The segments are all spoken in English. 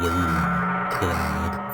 Pyramid.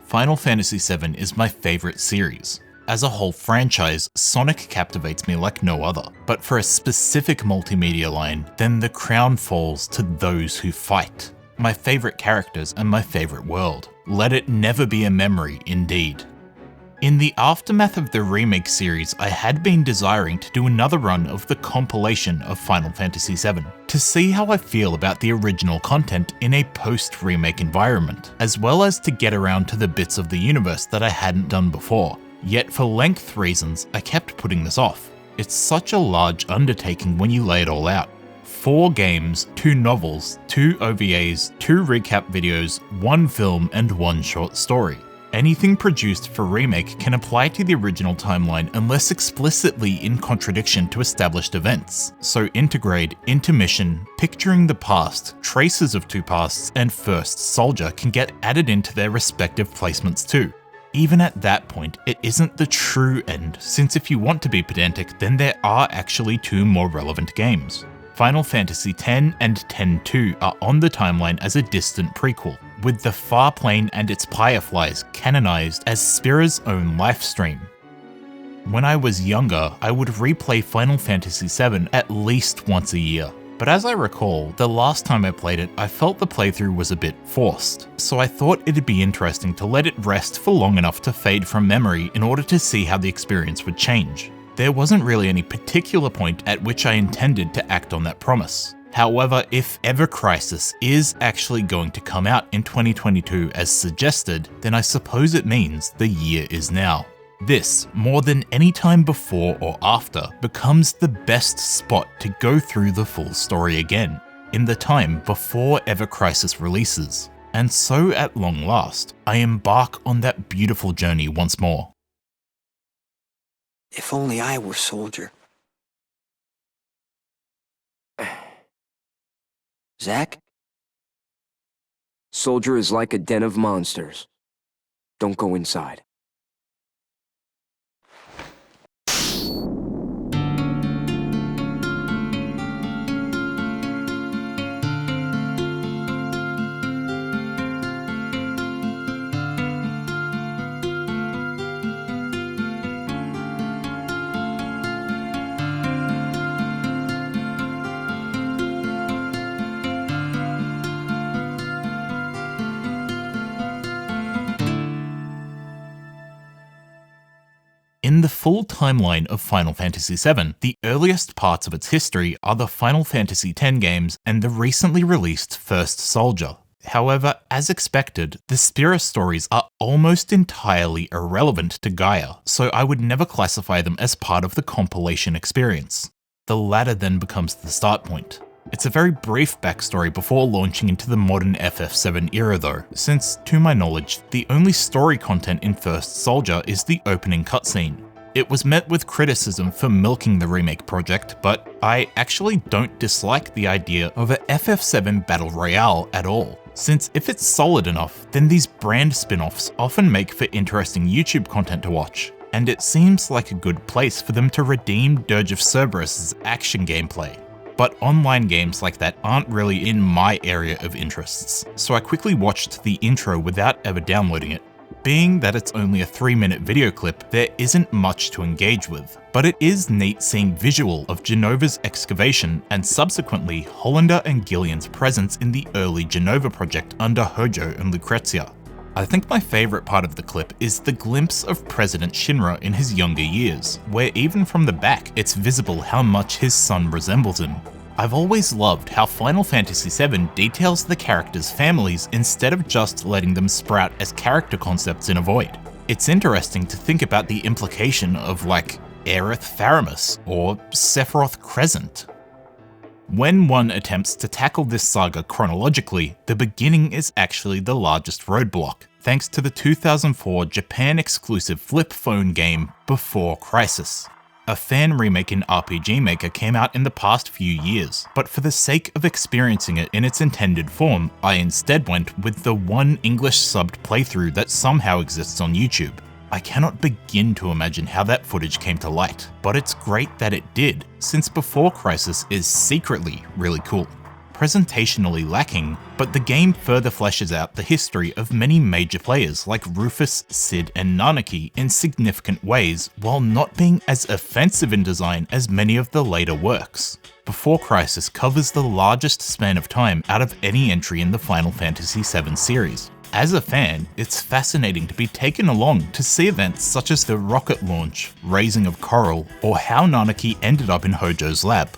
Final Fantasy VII is my favourite series. As a whole franchise, Sonic captivates me like no other, but for a specific multimedia line, then the crown falls to those who fight. My favourite characters and my favourite world. Let it never be a memory, indeed. In the aftermath of the remake series, I had been desiring to do another run of the compilation of Final Fantasy VII, to see how I feel about the original content in a post-remake environment, as well as to get around to the bits of the universe that I hadn't done before. Yet for length reasons, I kept putting this off. It's such a large undertaking when you lay it all out. 4 games, 2 novels, 2 OVAs, 2 recap videos, 1 film and 1 short story. Anything produced for remake can apply to the original timeline unless explicitly in contradiction to established events. So Intergrade, Intermission, Picturing the Past, Traces of Two Pasts, and First Soldier can get added into their respective placements too. Even at that point, it isn't the true end, since if you want to be pedantic, then there are actually 2 more relevant games. Final Fantasy X and X-2 are on the timeline as a distant prequel, with the Far Plane and its Fireflies canonized as Spira's own life stream. When I was younger, I would replay Final Fantasy VII at least once a year, but as I recall, the last time I played it, I felt the playthrough was a bit forced, so I thought it'd be interesting to let it rest for long enough to fade from memory in order to see how the experience would change. There wasn't really any particular point at which I intended to act on that promise. However, if Ever Crisis is actually going to come out in 2022 as suggested, then I suppose it means the year is now. This, more than any time before or after, becomes the best spot to go through the full story again, in the time before Ever Crisis releases. And so at long last, I embark on that beautiful journey once more. If only I were soldier. Zack? Soldier is like a den of monsters. Don't go inside. In the full timeline of Final Fantasy VII, the earliest parts of its history are the Final Fantasy X games and the recently released First Soldier. However, as expected, the Spira stories are almost entirely irrelevant to Gaia, so I would never classify them as part of the compilation experience. The latter then becomes the start point. It's a very brief backstory before launching into the modern FF7 era though, since, to my knowledge, the only story content in First Soldier is the opening cutscene. It was met with criticism for milking the remake project, but I actually don't dislike the idea of a FF7 Battle Royale at all, since if it's solid enough, then these brand spin-offs often make for interesting YouTube content to watch, and it seems like a good place for them to redeem Dirge of Cerberus' action gameplay. But online games like that aren't really in my area of interests, so I quickly watched the intro without ever downloading it. Being that it's only a 3-minute video clip, there isn't much to engage with, but it is neat seeing visual of Genova's excavation and subsequently Hollander and Gillian's presence in the early Genova project under Hojo and Lucrezia. I think my favourite part of the clip is the glimpse of President Shinra in his younger years, where even from the back it's visible how much his son resembles him. I've always loved how Final Fantasy VII details the characters' families instead of just letting them sprout as character concepts in a void. It's interesting to think about the implication of like Aerith Faramus or Sephiroth Crescent. When one attempts to tackle this saga chronologically, the beginning is actually the largest roadblock, thanks to the 2004 Japan-exclusive flip phone game Before Crisis. A fan remake in RPG Maker came out in the past few years, but for the sake of experiencing it in its intended form, I instead went with the one English-subbed playthrough that somehow exists on YouTube. I cannot begin to imagine how that footage came to light, but it's great that it did, since Before Crisis is secretly really cool. Presentationally lacking, but the game further fleshes out the history of many major players like Rufus, Cid, and Nanaki in significant ways, while not being as offensive in design as many of the later works. Before Crisis covers the largest span of time out of any entry in the Final Fantasy VII series. As a fan, it's fascinating to be taken along to see events such as the rocket launch, raising of Coral, or how Nanaki ended up in Hojo's lab.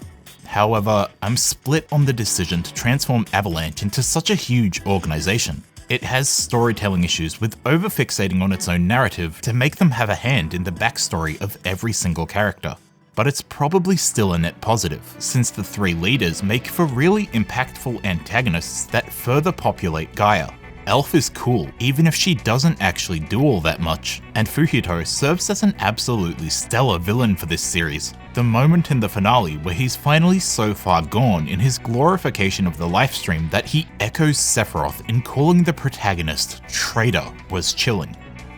However, I'm split on the decision to transform Avalanche into such a huge organization. It has storytelling issues with overfixating on its own narrative to make them have a hand in the backstory of every single character. But it's probably still a net positive, since the three leaders make for really impactful antagonists that further populate Gaia. Elf is cool, even if she doesn't actually do all that much, and Fuhito serves as an absolutely stellar villain for this series. The moment in the finale where he's finally so far gone in his glorification of the lifestream that he echoes Sephiroth in calling the protagonist traitor was chilling.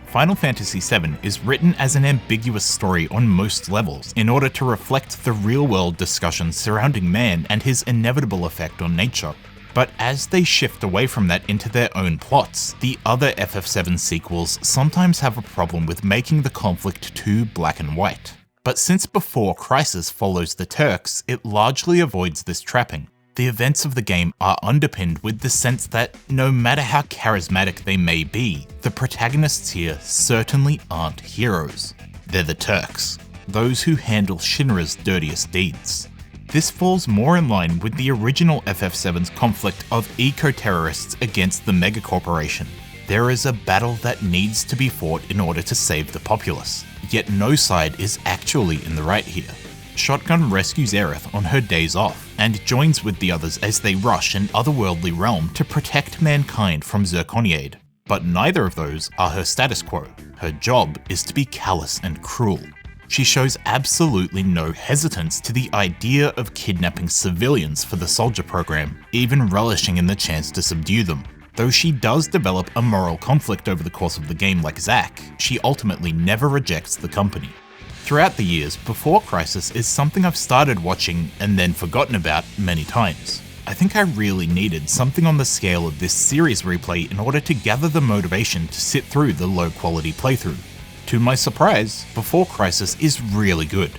Final Fantasy VII is written as an ambiguous story on most levels in order to reflect the real-world discussions surrounding man and his inevitable effect on nature. But as they shift away from that into their own plots, the other FF7 sequels sometimes have a problem with making the conflict too black and white. But since Before Crisis follows the Turks, it largely avoids this trapping. The events of the game are underpinned with the sense that no matter how charismatic they may be, the protagonists here certainly aren't heroes. They're the Turks, those who handle Shinra's dirtiest deeds. This falls more in line with the original FF7's conflict of eco-terrorists against the megacorporation. There is a battle that needs to be fought in order to save the populace, yet no side is actually in the right here. Shotgun rescues Aerith on her days off, and joins with the others as they rush an otherworldly realm to protect mankind from Zirconiade. But neither of those are her status quo. Her job is to be callous and cruel. She shows absolutely no hesitance to the idea of kidnapping civilians for the soldier program, even relishing in the chance to subdue them. Though she does develop a moral conflict over the course of the game like Zack, she ultimately never rejects the company. Throughout the years, Before Crisis is something I've started watching and then forgotten about many times. I think I really needed something on the scale of this series replay in order to gather the motivation to sit through the low quality playthrough. To my surprise, Before Crisis is really good.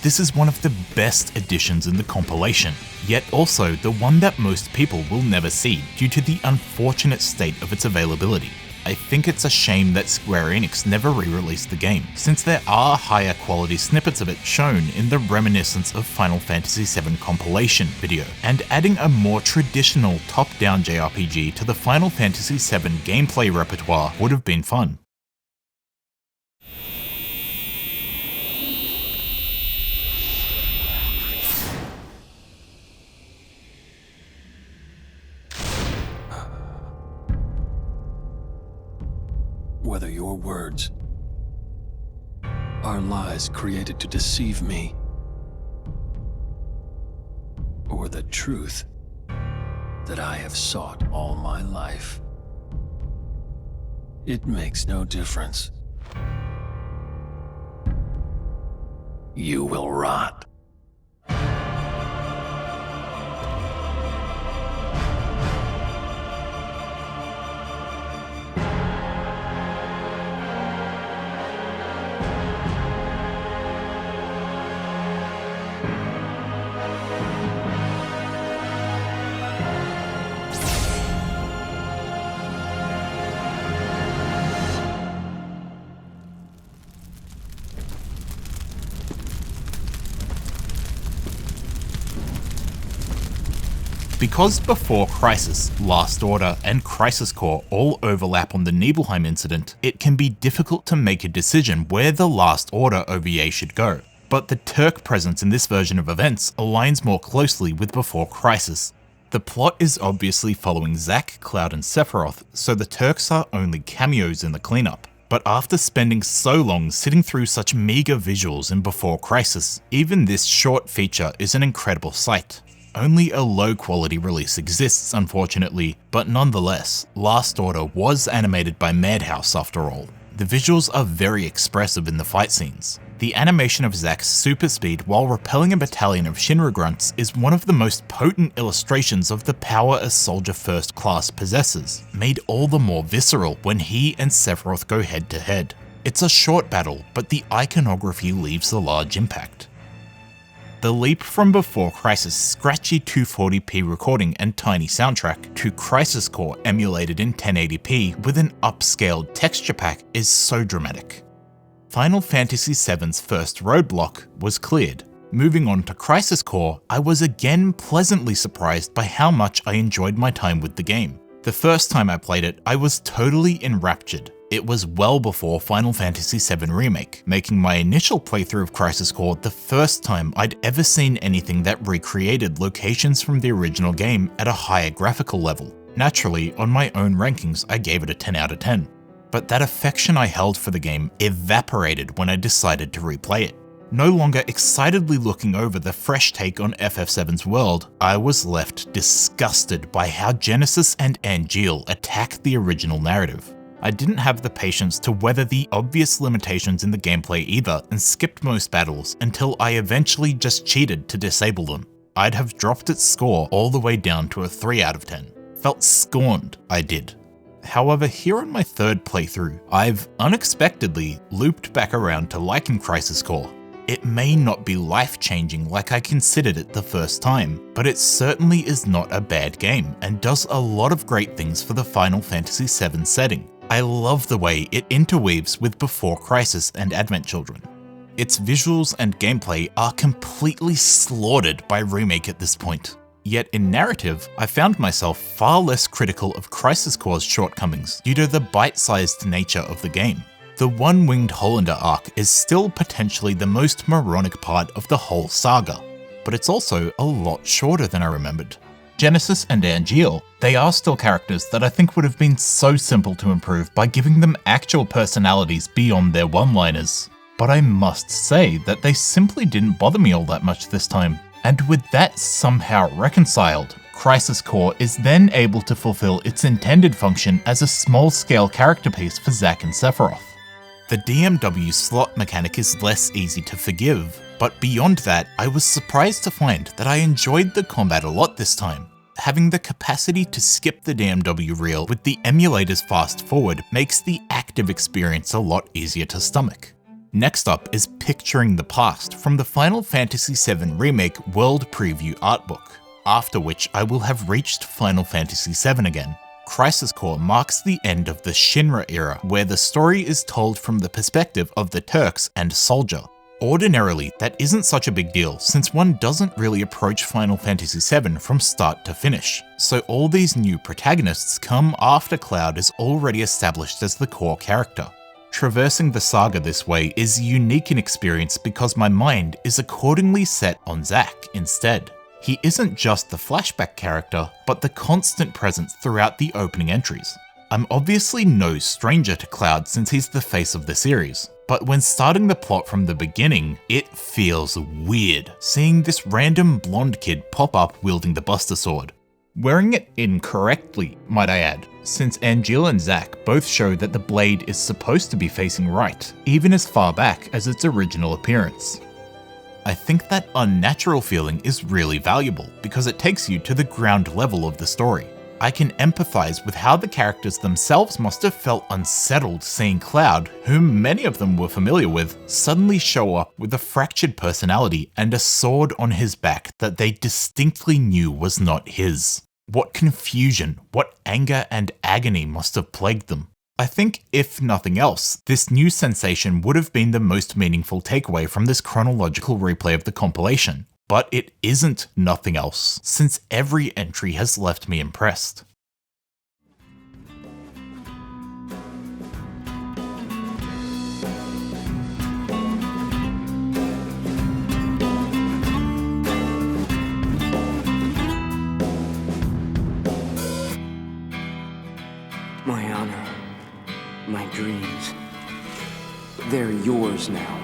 This is one of the best additions in the compilation, yet also the one that most people will never see due to the unfortunate state of its availability. I think it's a shame that Square Enix never re-released the game, since there are higher quality snippets of it shown in the Reminiscence of Final Fantasy VII compilation video, and adding a more traditional top-down JRPG to the Final Fantasy VII gameplay repertoire would have been fun. Whether your words are lies created to deceive me, or the truth that I have sought all my life, it makes no difference. You will rot. Because Before Crisis, Last Order, and Crisis Core all overlap on the Nibelheim incident, it can be difficult to make a decision where the Last Order OVA should go. But the Turk presence in this version of events aligns more closely with Before Crisis. The plot is obviously following Zack, Cloud, and Sephiroth, so the Turks are only cameos in the cleanup. But after spending so long sitting through such meager visuals in Before Crisis, even this short feature is an incredible sight. Only a low quality release exists, unfortunately, but nonetheless, Last Order was animated by Madhouse after all. The visuals are very expressive in the fight scenes. The animation of Zack's super speed while repelling a battalion of Shinra grunts is one of the most potent illustrations of the power a soldier first class possesses, made all the more visceral when he and Sephiroth go head to head. It's a short battle, but the iconography leaves a large impact. The leap from Before Crisis' scratchy 240p recording and tiny soundtrack to Crisis Core emulated in 1080p with an upscaled texture pack is so dramatic. Final Fantasy VII's first roadblock was cleared. Moving on to Crisis Core, I was again pleasantly surprised by how much I enjoyed my time with the game. The first time I played it, I was totally enraptured. It was well before Final Fantasy VII Remake, making my initial playthrough of Crisis Core the first time I'd ever seen anything that recreated locations from the original game at a higher graphical level. Naturally, on my own rankings, I gave it a 10 out of 10. But that affection I held for the game evaporated when I decided to replay it. No longer excitedly looking over the fresh take on FF7's world, I was left disgusted by how Genesis and Angeal attack the original narrative. I didn't have the patience to weather the obvious limitations in the gameplay either and skipped most battles until I eventually just cheated to disable them. I'd have dropped its score all the way down to a 3 out of 10. Felt scorned, I did. However, here on my third playthrough, I've unexpectedly looped back around to liking Crisis Core. It may not be life-changing like I considered it the first time, but it certainly is not a bad game and does a lot of great things for the Final Fantasy VII setting. I love the way it interweaves with Before Crisis and Advent Children. Its visuals and gameplay are completely slaughtered by Remake at this point. Yet in narrative, I found myself far less critical of Crisis Core's shortcomings due to the bite-sized nature of the game. The One-Winged Hollander arc is still potentially the most moronic part of the whole saga, but it's also a lot shorter than I remembered. Genesis and Angeal, they are still characters that I think would have been so simple to improve by giving them actual personalities beyond their one-liners. But I must say that they simply didn't bother me all that much this time. And with that somehow reconciled, Crisis Core is then able to fulfill its intended function as a small-scale character piece for Zack and Sephiroth. The DMW slot mechanic is less easy to forgive, but beyond that, I was surprised to find that I enjoyed the combat a lot this time. Having the capacity to skip the DMW reel with the emulator's fast forward makes the active experience a lot easier to stomach. Next up is Picturing the Past from the Final Fantasy VII Remake World Preview Artbook, after which I will have reached Final Fantasy VII again. Crisis Core marks the end of the Shinra era, where the story is told from the perspective of the Turks and Soldier. Ordinarily, that isn't such a big deal since one doesn't really approach Final Fantasy VII from start to finish, so all these new protagonists come after Cloud is already established as the core character. Traversing the saga this way is unique in experience because my mind is accordingly set on Zack instead. He isn't just the flashback character, but the constant presence throughout the opening entries. I'm obviously no stranger to Cloud since he's the face of the series, but when starting the plot from the beginning, it feels weird seeing this random blonde kid pop up wielding the Buster Sword. Wearing it incorrectly, might I add, since Angeal and Zack both show that the blade is supposed to be facing right, even as far back as its original appearance. I think that unnatural feeling is really valuable because it takes you to the ground level of the story. I can empathize with how the characters themselves must have felt unsettled seeing Cloud, whom many of them were familiar with, suddenly show up with a fractured personality and a sword on his back that they distinctly knew was not his. What confusion, what anger and agony must have plagued them. I think, if nothing else, this new sensation would have been the most meaningful takeaway from this chronological replay of the compilation. but it isn't nothing else, since every entry has left me impressed. My honor, my dreams, they're yours now.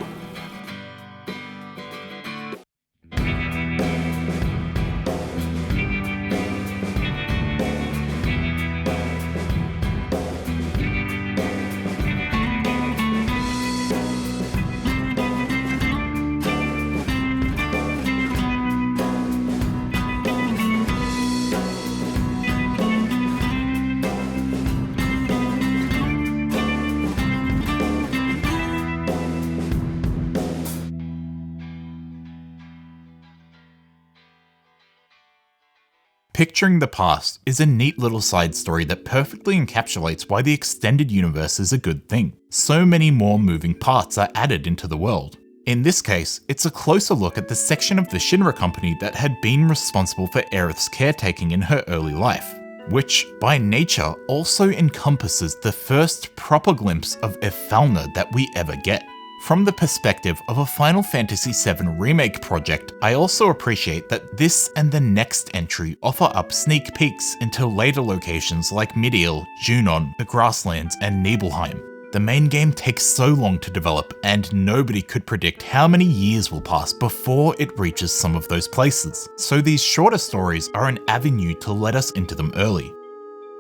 Picturing the Past is a neat little side story that perfectly encapsulates why the extended universe is a good thing. So many more moving parts are added into the world. In this case, it's a closer look at the section of the Shinra company that had been responsible for Aerith's caretaking in her early life, which, by nature, also encompasses the first proper glimpse of Efalna that we ever get. From the perspective of a Final Fantasy VII Remake project, I also appreciate that this and the next entry offer up sneak peeks into later locations like Midiel, Junon, the Grasslands, and Nibelheim. The main game takes so long to develop, and nobody could predict how many years will pass before it reaches some of those places, so these shorter stories are an avenue to let us into them early.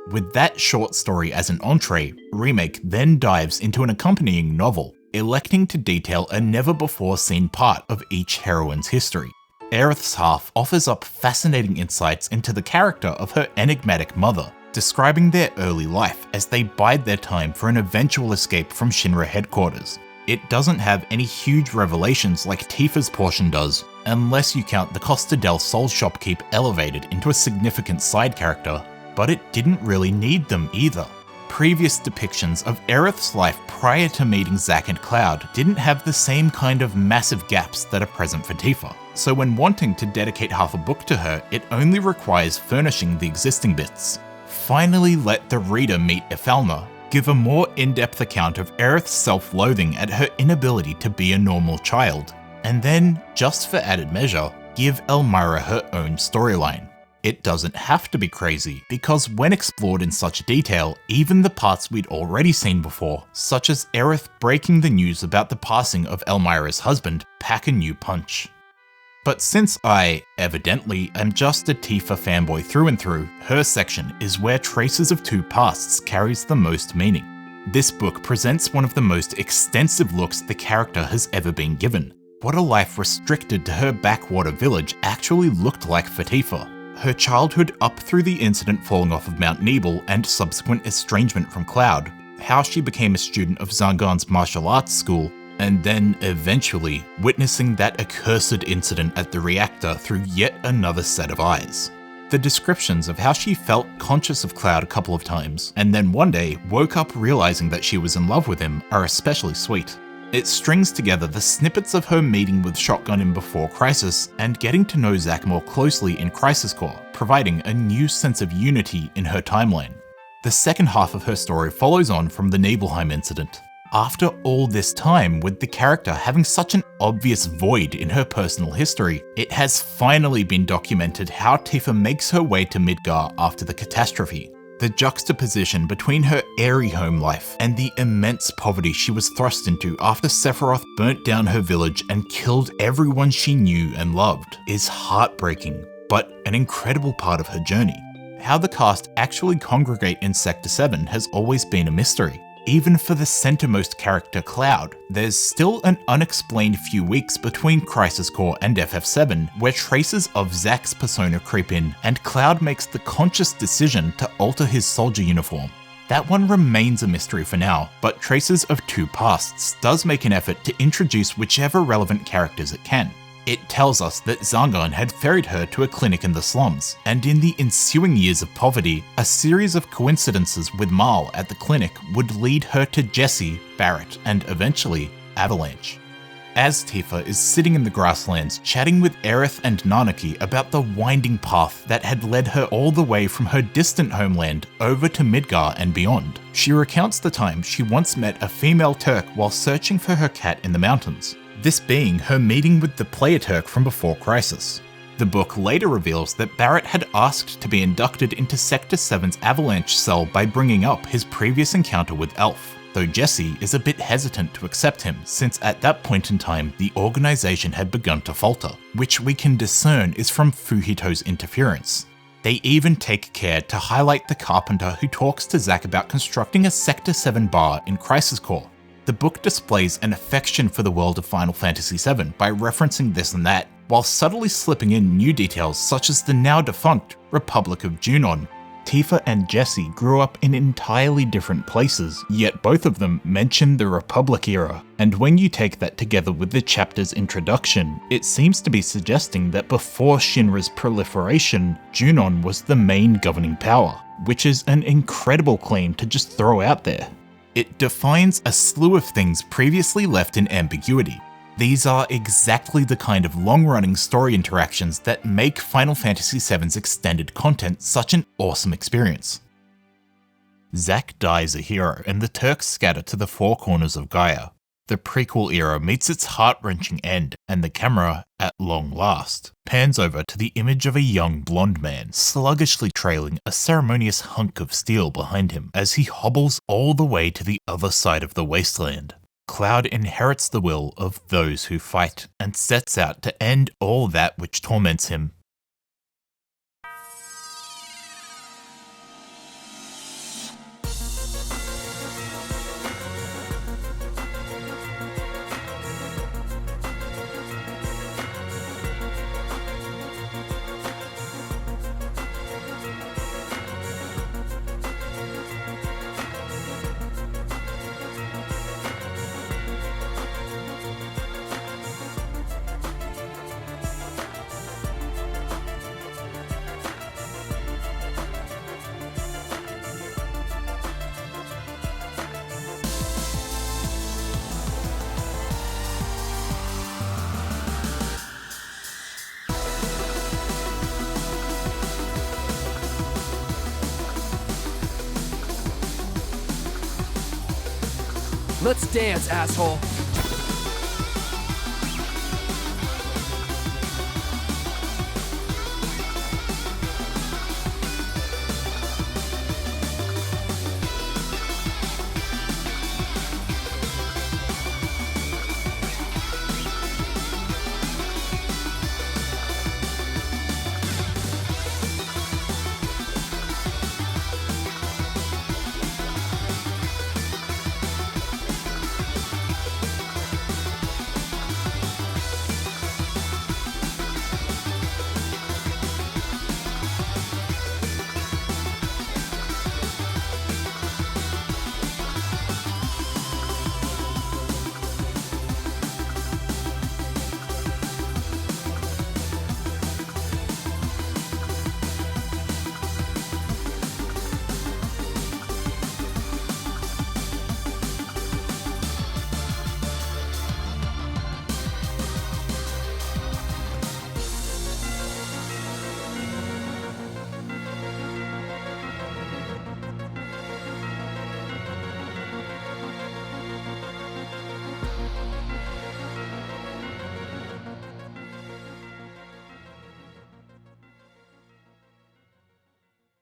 With that short story as an entree, Remake then dives into an accompanying novel, electing to detail a never-before-seen part of each heroine's history. Aerith's half offers up fascinating insights into the character of her enigmatic mother, describing their early life as they bide their time for an eventual escape from Shinra headquarters. It doesn't have any huge revelations like Tifa's portion does, unless you count the Costa del Sol shopkeep elevated into a significant side character, but it didn't really need them either. Previous depictions of Aerith's life prior to meeting Zack and Cloud didn't have the same kind of massive gaps that are present for Tifa, so when wanting to dedicate half a book to her, it only requires furnishing the existing bits. Finally let the reader meet Efalna, give a more in-depth account of Aerith's self-loathing at her inability to be a normal child, and then, just for added measure, give Elmira her own storyline. It doesn't have to be crazy, because when explored in such detail, even the parts we'd already seen before, such as Aerith breaking the news about the passing of Elmira's husband, pack a new punch. But since I, evidently, am just a Tifa fanboy through and through, her section is where Traces of Two Pasts carries the most meaning. This book presents one of the most extensive looks the character has ever been given. What a life restricted to her backwater village actually looked like for Tifa. Her childhood up through the incident falling off of Mount Nibel and subsequent estrangement from Cloud, how she became a student of Zangan's martial arts school, and then eventually witnessing that accursed incident at the reactor through yet another set of eyes. The descriptions of how she felt conscious of Cloud a couple of times, and then one day woke up realizing that she was in love with him, are especially sweet. It strings together the snippets of her meeting with Shotgun in Before Crisis and getting to know Zack more closely in Crisis Core, providing a new sense of unity in her timeline. The second half of her story follows on from the Nibelheim incident. After all this time, with the character having such an obvious void in her personal history, it has finally been documented how Tifa makes her way to Midgar after the catastrophe. The juxtaposition between her airy home life and the immense poverty she was thrust into after Sephiroth burnt down her village and killed everyone she knew and loved is heartbreaking, but an incredible part of her journey. How the cast actually congregate in Sector 7 has always been a mystery. Even for the centermost character Cloud, there's still an unexplained few weeks between Crisis Core and FF7 where traces of Zack's persona creep in and Cloud makes the conscious decision to alter his soldier uniform. That one remains a mystery for now, but Traces of Two Pasts does make an effort to introduce whichever relevant characters it can. It tells us that Zangan had ferried her to a clinic in the slums, and in the ensuing years of poverty, a series of coincidences with Mal at the clinic would lead her to Jessie, Barrett, and eventually Avalanche. as Tifa is sitting in the grasslands chatting with Aerith and Nanaki about the winding path that had led her all the way from her distant homeland over to Midgar and beyond. She recounts the time she once met a female Turk while searching for her cat in the mountains, this being her meeting with the player Turk from before Crisis. The book later reveals that Barrett had asked to be inducted into Sector 7's Avalanche cell by bringing up his previous encounter with Elf, though Jesse is a bit hesitant to accept him since at that point in time the organisation had begun to falter, which we can discern is from Fujito's interference. They even take care to highlight the carpenter who talks to Zack about constructing a Sector 7 bar in Crisis Core. The book displays an affection for the world of Final Fantasy VII by referencing this and that, while subtly slipping in new details such as the now defunct Republic of Junon. Tifa and Jesse grew up in entirely different places, yet both of them mention the Republic era, and when you take that together with the chapter's introduction, it seems to be suggesting that before Shinra's proliferation, Junon was the main governing power, which is an incredible claim to just throw out there. It defines a slew of things previously left in ambiguity. These are exactly the kind of long-running story interactions that make Final Fantasy VII's extended content such an awesome experience. Zack dies a hero and the Turks scatter to the four corners of Gaia. The prequel era meets its heart-wrenching end, and the camera, at long last, pans over to the image of a young blonde man sluggishly trailing a ceremonious hunk of steel behind him as he hobbles all the way to the other side of the wasteland. Cloud inherits the will of those who fight and sets out to end all that which torments him. Let's dance, asshole.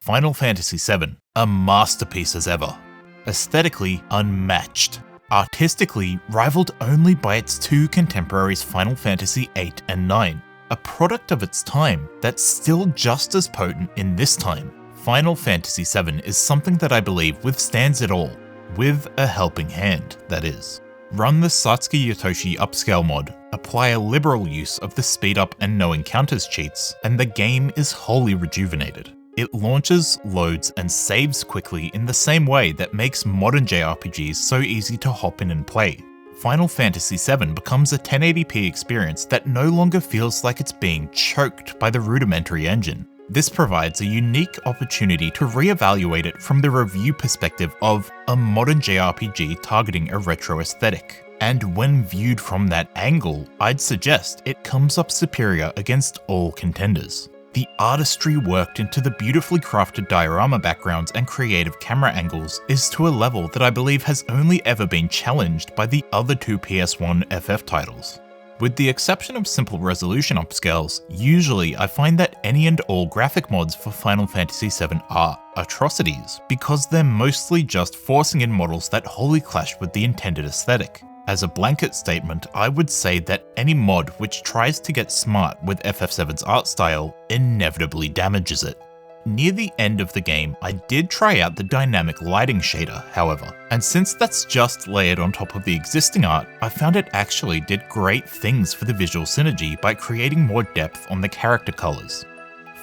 Final Fantasy VII, a masterpiece as ever. Aesthetically unmatched. Artistically rivaled only by its two contemporaries Final Fantasy VIII and IX. A product of its time that's still just as potent in this time. Final Fantasy VII is something that I believe withstands it all. With a helping hand, that is. Run the Satsuki Yotoshi upscale mod, apply a liberal use of the speed up and no encounters cheats, and the game is wholly rejuvenated. It launches, loads, and saves quickly in the same way that makes modern JRPGs so easy to hop in and play. Final Fantasy VII becomes a 1080p experience that no longer feels like it's being choked by the rudimentary engine. This provides a unique opportunity to reevaluate it from the review perspective of a modern JRPG targeting a retro aesthetic. And when viewed from that angle, I'd suggest it comes up superior against all contenders. The artistry worked into the beautifully crafted diorama backgrounds and creative camera angles is to a level that I believe has only ever been challenged by the other two PS1 FF titles. With the exception of simple resolution upscales, usually I find that any and all graphic mods for Final Fantasy VII are atrocities, because they're mostly just forcing in models that wholly clash with the intended aesthetic. As a blanket statement, I would say that any mod which tries to get smart with FF7's art style inevitably damages it. Near the end of the game, I did try out the dynamic lighting shader, however, and since that's just layered on top of the existing art, I found it actually did great things for the visual synergy by creating more depth on the character colours.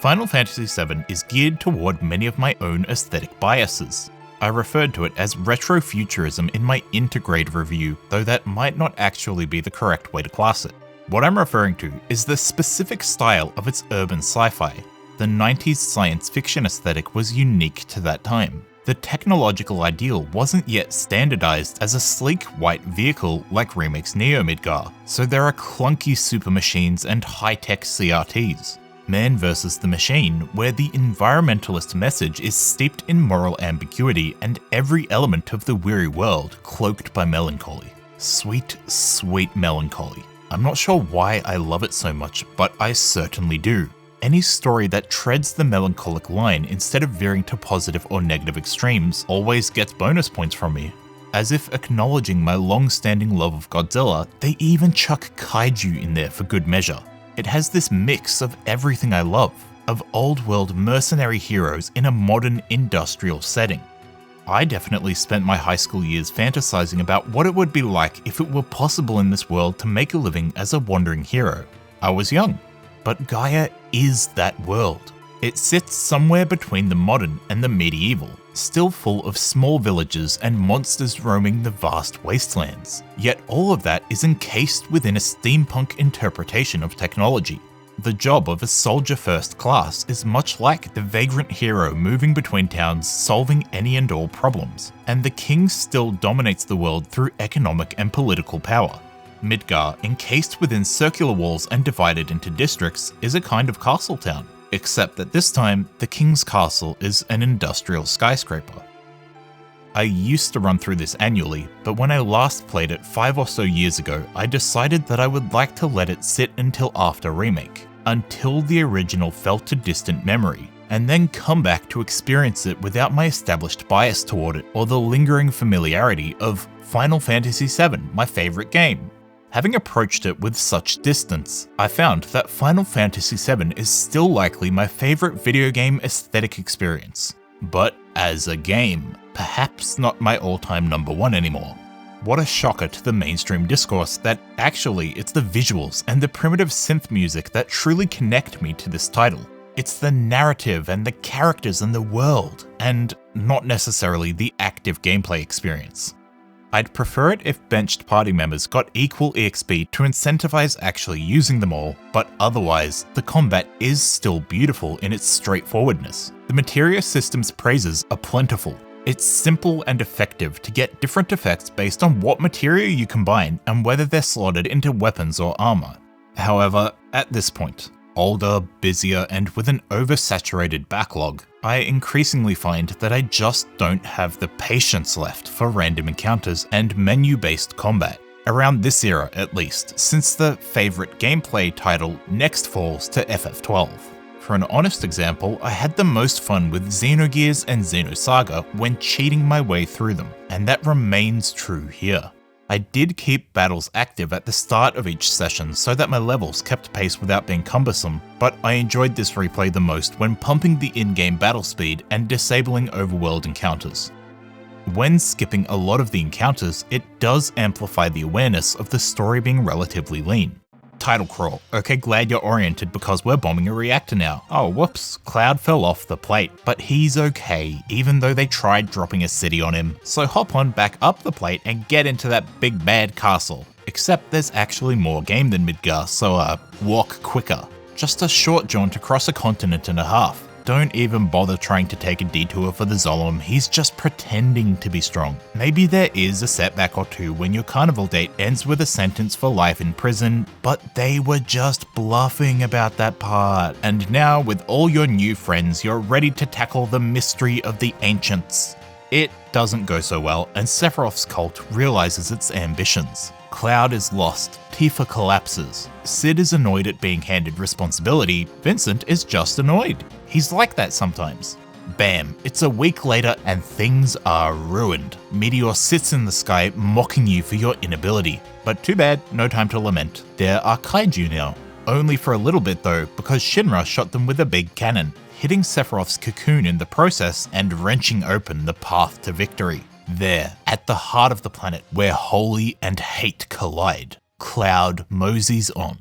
Final Fantasy VII is geared toward many of my own aesthetic biases. I referred to it as retrofuturism in my Intergrade review, though that might not actually be the correct way to class it. What I'm referring to is the specific style of its urban sci-fi. The 90s science fiction aesthetic was unique to that time. The technological ideal wasn't yet standardized as a sleek white vehicle like Remake's Neo Midgar, so there are clunky super machines and high-tech CRTs. Man vs. the Machine, where the environmentalist message is steeped in moral ambiguity and every element of the weary world cloaked by melancholy. Sweet, sweet melancholy. I'm not sure why I love it so much, but I certainly do. Any story that treads the melancholic line instead of veering to positive or negative extremes always gets bonus points from me. As if acknowledging my long-standing love of Godzilla, they even chuck kaiju in there for good measure. It has this mix of everything I love, of old-world mercenary heroes in a modern industrial setting. I definitely spent my high school years fantasizing about what it would be like if it were possible in this world to make a living as a wandering hero. I was young, but Gaia is that world. It sits somewhere between the modern and the medieval, still full of small villages and monsters roaming the vast wastelands. Yet all of that is encased within a steampunk interpretation of technology. The job of a soldier first class is much like the vagrant hero moving between towns solving any and all problems, and the king still dominates the world through economic and political power. Midgar, encased within circular walls and divided into districts, is a kind of castle town. Except that this time, the king's castle is an industrial skyscraper. I used to run through this annually, but when I last played it 5 or so years ago, I decided that I would like to let it sit until after Remake, until the original felt a distant memory, and then come back to experience it without my established bias toward it or the lingering familiarity of Final Fantasy VII, my favourite game. Having approached it with such distance, I found that Final Fantasy VII is still likely my favourite video game aesthetic experience, but as a game, perhaps not my all-time number one anymore. What a shocker to the mainstream discourse that actually it's the visuals and the primitive synth music that truly connect me to this title. It's the narrative and the characters and the world, and not necessarily the active gameplay experience. I'd prefer it if benched party members got equal EXP to incentivize actually using them all, but otherwise, the combat is still beautiful in its straightforwardness. The materia system's praises are plentiful. It's simple and effective to get different effects based on what materia you combine and whether they're slotted into weapons or armor. However, at this point, older, busier, and with an oversaturated backlog, I increasingly find that I just don't have the patience left for random encounters and menu-based combat. Around this era at least, since the favourite gameplay title next falls to FF12. For an honest example, I had the most fun with Xenogears and Xenosaga when cheating my way through them, and that remains true here. I did keep battles active at the start of each session so that my levels kept pace without being cumbersome, but I enjoyed this replay the most when pumping the in-game battle speed and disabling overworld encounters. When skipping a lot of the encounters, it does amplify the awareness of the story being relatively lean. Title crawl. Okay, glad you're oriented because we're bombing a reactor now. Oh, whoops, Cloud fell off the plate, but he's okay, even though they tried dropping a city on him. So hop on back up the plate and get into that big bad castle. Except there's actually more game than Midgar, so walk quicker. Just a short jaunt across a continent and a half. Don't even bother trying to take a detour for the Zolom, he's just pretending to be strong. Maybe there is a setback or two when your carnival date ends with a sentence for life in prison, but they were just bluffing about that part. And now, with all your new friends, you're ready to tackle the mystery of the ancients. It doesn't go so well, and Sephiroth's cult realizes its ambitions. Cloud is lost, Tifa collapses, Sid is annoyed at being handed responsibility, Vincent is just annoyed. He's like that sometimes. Bam, it's a week later and things are ruined. Meteor sits in the sky mocking you for your inability. But too bad, no time to lament. There are kaiju now. Only for a little bit though, because Shinra shot them with a big cannon, hitting Sephiroth's cocoon in the process and wrenching open the path to victory. There, at the heart of the planet, where holy and hate collide, Cloud moseys on.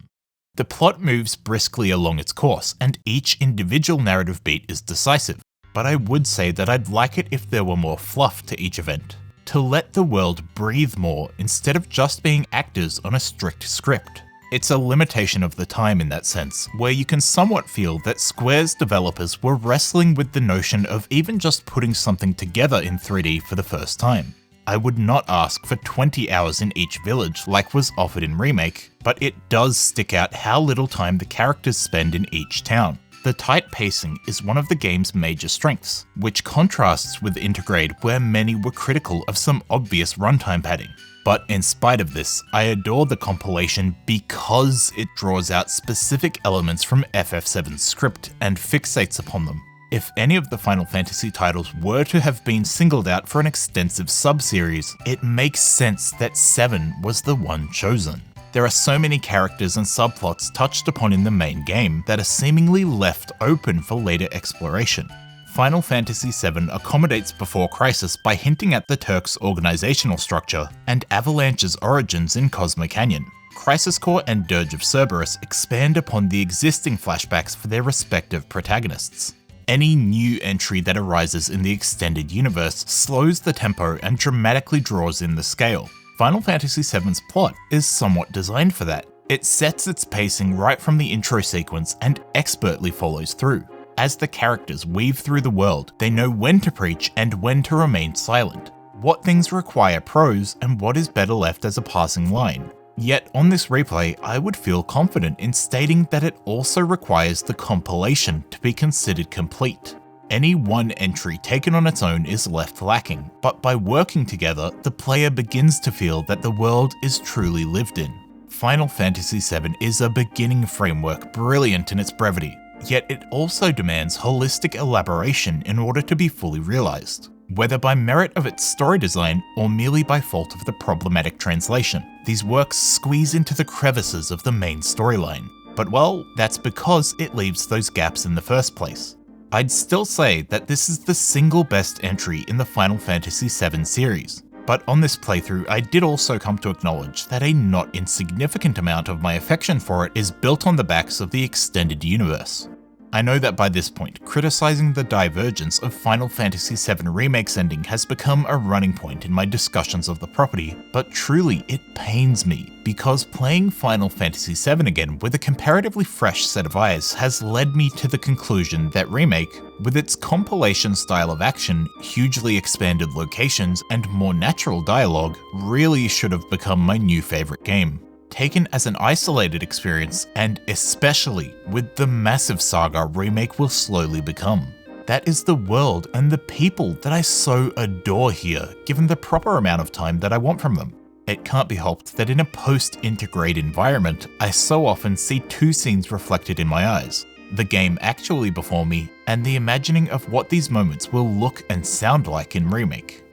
The plot moves briskly along its course, and each individual narrative beat is decisive, but I would say that I'd like it if there were more fluff to each event, to let the world breathe more instead of just being actors on a strict script. It's a limitation of the time in that sense, where you can somewhat feel that Square's developers were wrestling with the notion of even just putting something together in 3D for the first time. I would not ask for 20 hours in each village like was offered in Remake, but it does stick out how little time the characters spend in each town. The tight pacing is one of the game's major strengths, which contrasts with Intergrade where many were critical of some obvious runtime padding. But in spite of this, I adore the compilation because it draws out specific elements from FF7's script and fixates upon them. If any of the Final Fantasy titles were to have been singled out for an extensive sub-series, it makes sense that 7 was the one chosen. There are so many characters and subplots touched upon in the main game that are seemingly left open for later exploration. Final Fantasy VII accommodates Before Crisis by hinting at the Turks' organizational structure and Avalanche's origins in Cosmo Canyon. Crisis Core and Dirge of Cerberus expand upon the existing flashbacks for their respective protagonists. Any new entry that arises in the extended universe slows the tempo and dramatically draws in the scale. Final Fantasy VII's plot is somewhat designed for that. It sets its pacing right from the intro sequence and expertly follows through. As the characters weave through the world, they know when to preach and when to remain silent, what things require prose and what is better left as a passing line. Yet on this replay, I would feel confident in stating that it also requires the compilation to be considered complete. Any one entry taken on its own is left lacking, but by working together, the player begins to feel that the world is truly lived in. Final Fantasy VII is a beginning framework brilliant in its brevity, yet it also demands holistic elaboration in order to be fully realized. Whether by merit of its story design or merely by fault of the problematic translation, these works squeeze into the crevices of the main storyline. But well, that's because it leaves those gaps in the first place. I'd still say that this is the single best entry in the Final Fantasy VII series, but on this playthrough I did also come to acknowledge that a not insignificant amount of my affection for it is built on the backs of the extended universe. I know that by this point, criticizing the divergence of Final Fantasy VII Remake's ending has become a running point in my discussions of the property, but truly it pains me, because playing Final Fantasy VII again with a comparatively fresh set of eyes has led me to the conclusion that Remake, with its compilation style of action, hugely expanded locations, and more natural dialogue, really should have become my new favorite game. Taken as an isolated experience, and especially with the massive saga Remake will slowly become. That is the world and the people that I so adore here, given the proper amount of time that I want from them. It can't be helped that in a post-Intergrade environment, I so often see two scenes reflected in my eyes. The game actually before me, and the imagining of what these moments will look and sound like in Remake.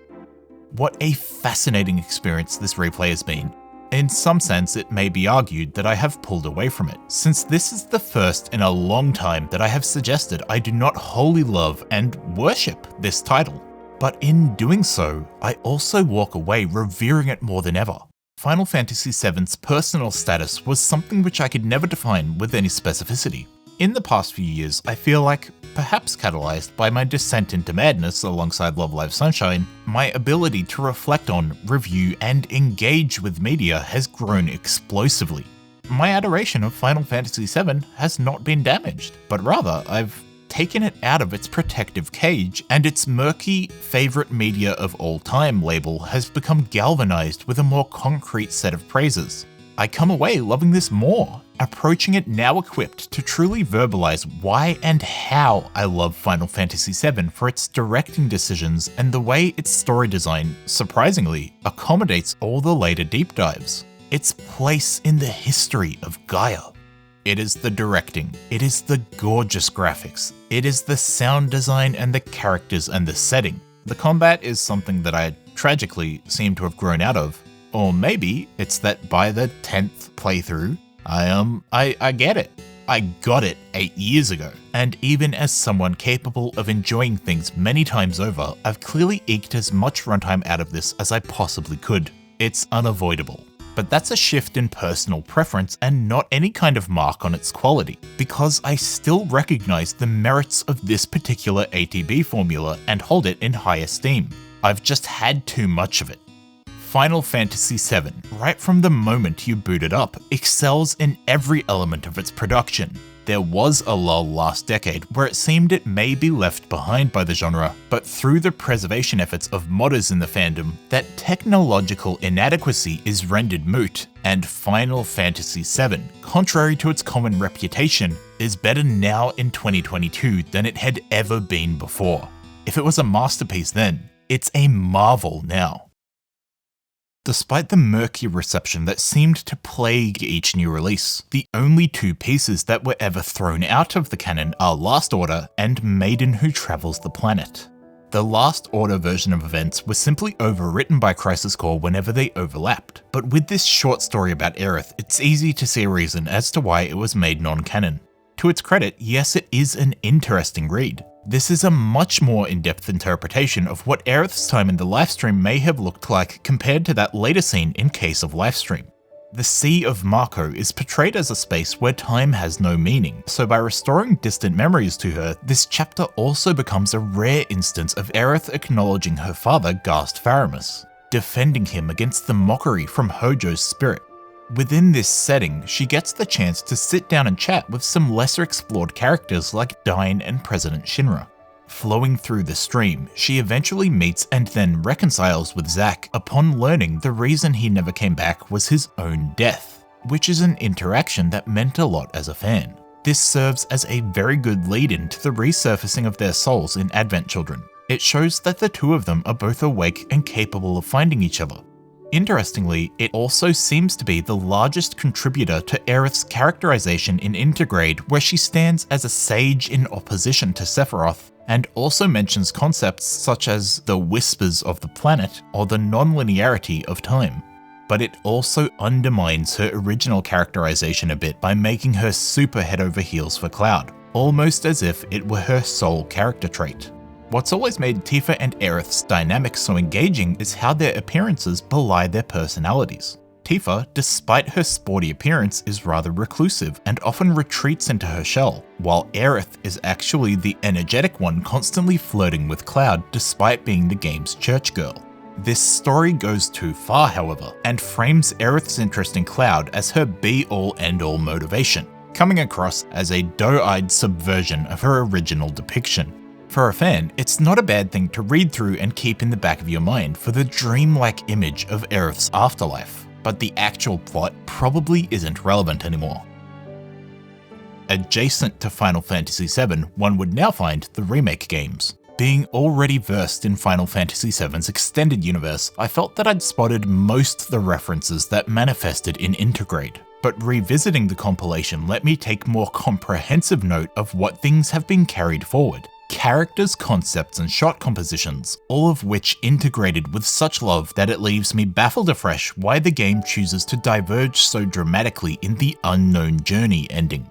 What a fascinating experience this replay has been. In some sense, it may be argued that I have pulled away from it, since this is the first in a long time that I have suggested I do not wholly love and worship this title. But in doing so, I also walk away revering it more than ever. Final Fantasy VII's personal status was something which I could never define with any specificity. In the past few years, I feel like, perhaps catalyzed by my descent into madness alongside Love Live Sunshine, my ability to reflect on, review, and engage with media has grown explosively. My adoration of Final Fantasy VII has not been damaged, but rather I've taken it out of its protective cage, and its murky favorite media of all time label has become galvanized with a more concrete set of praises. I come away loving this more, approaching it now equipped to truly verbalize why and how I love Final Fantasy VII for its directing decisions and the way its story design, surprisingly, accommodates all the later deep dives. Its place in the history of Gaia. It is the directing, it is the gorgeous graphics, it is the sound design and the characters and the setting. The combat is something that I tragically seem to have grown out of. Or maybe it's that by the 10th playthrough, I get it. I got it 8 years ago. And even as someone capable of enjoying things many times over, I've clearly eked as much runtime out of this as I possibly could. It's unavoidable. But that's a shift in personal preference and not any kind of mark on its quality, because I still recognize the merits of this particular ATB formula and hold it in high esteem. I've just had too much of it. Final Fantasy VII, right from the moment you boot it up, excels in every element of its production. There was a lull last decade where it seemed it may be left behind by the genre, but through the preservation efforts of modders in the fandom, that technological inadequacy is rendered moot, and Final Fantasy VII, contrary to its common reputation, is better now in 2022 than it had ever been before. If it was a masterpiece then, it's a marvel now. Despite the murky reception that seemed to plague each new release, the only two pieces that were ever thrown out of the canon are Last Order and Maiden Who Travels the Planet. The Last Order version of events was simply overwritten by Crisis Core whenever they overlapped, but with this short story about Aerith, it's easy to see a reason as to why it was made non-canon. To its credit, yes, it is an interesting read. This is a much more in-depth interpretation of what Aerith's time in the livestream may have looked like compared to that later scene in Case of Livestream. The Sea of Marco is portrayed as a space where time has no meaning, so by restoring distant memories to her, this chapter also becomes a rare instance of Aerith acknowledging her father, Ghast Faramus, defending him against the mockery from Hojo's spirit. Within this setting, she gets the chance to sit down and chat with some lesser explored characters like Dyne and President Shinra. Flowing through the stream, she eventually meets and then reconciles with Zack upon learning the reason he never came back was his own death, which is an interaction that meant a lot as a fan. This serves as a very good lead-in to the resurfacing of their souls in Advent Children. It shows that the two of them are both awake and capable of finding each other. Interestingly, it also seems to be the largest contributor to Aerith's characterization in Intergrade, where she stands as a sage in opposition to Sephiroth, and also mentions concepts such as the whispers of the planet or the non-linearity of time. But it also undermines her original characterization a bit by making her super head over heels for Cloud, almost as if it were her sole character trait. What's always made Tifa and Aerith's dynamic so engaging is how their appearances belie their personalities. Tifa, despite her sporty appearance, is rather reclusive and often retreats into her shell, while Aerith is actually the energetic one constantly flirting with Cloud despite being the game's church girl. This story goes too far, however, and frames Aerith's interest in Cloud as her be-all end-all motivation, coming across as a doe-eyed subversion of her original depiction. For a fan, it's not a bad thing to read through and keep in the back of your mind for the dreamlike image of Aerith's afterlife, but the actual plot probably isn't relevant anymore. Adjacent to Final Fantasy VII, one would now find the remake games. Being already versed in Final Fantasy VII's extended universe, I felt that I'd spotted most of the references that manifested in Intergrade, but revisiting the compilation let me take more comprehensive note of what things have been carried forward. Characters, concepts, and shot compositions, all of which integrated with such love that it leaves me baffled afresh why the game chooses to diverge so dramatically in the Unknown Journey ending.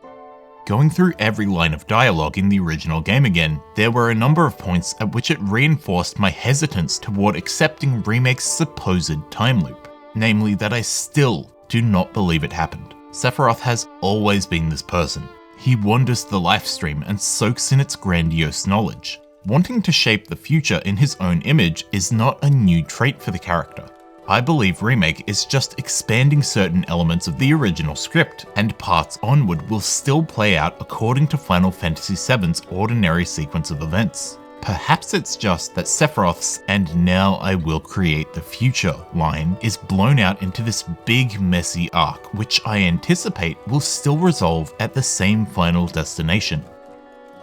Going through every line of dialogue in the original game again, there were a number of points at which it reinforced my hesitance toward accepting Remake's supposed time loop, namely that I still do not believe it happened. Sephiroth has always been this person. He wanders the lifestream and soaks in its grandiose knowledge. Wanting to shape the future in his own image is not a new trait for the character. I believe Remake is just expanding certain elements of the original script, and parts onward will still play out according to Final Fantasy VII's ordinary sequence of events. Perhaps it's just that Sephiroth's "and now I will create the future" line is blown out into this big messy arc, which I anticipate will still resolve at the same final destination.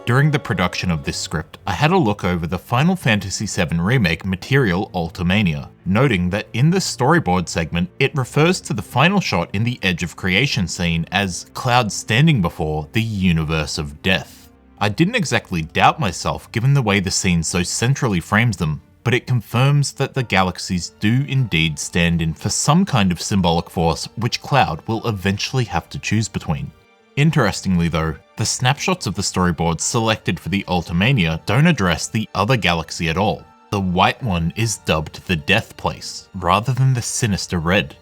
During the production of this script, I had a look over the Final Fantasy VII Remake material Ultimania, noting that in the storyboard segment, it refers to the final shot in the Edge of Creation scene as Cloud standing before the universe of death. I didn't exactly doubt myself given the way the scene so centrally frames them, but it confirms that the galaxies do indeed stand in for some kind of symbolic force which Cloud will eventually have to choose between. Interestingly though, the snapshots of the storyboards selected for the Ultimania don't address the other galaxy at all. The white one is dubbed the Death Place, rather than the sinister red.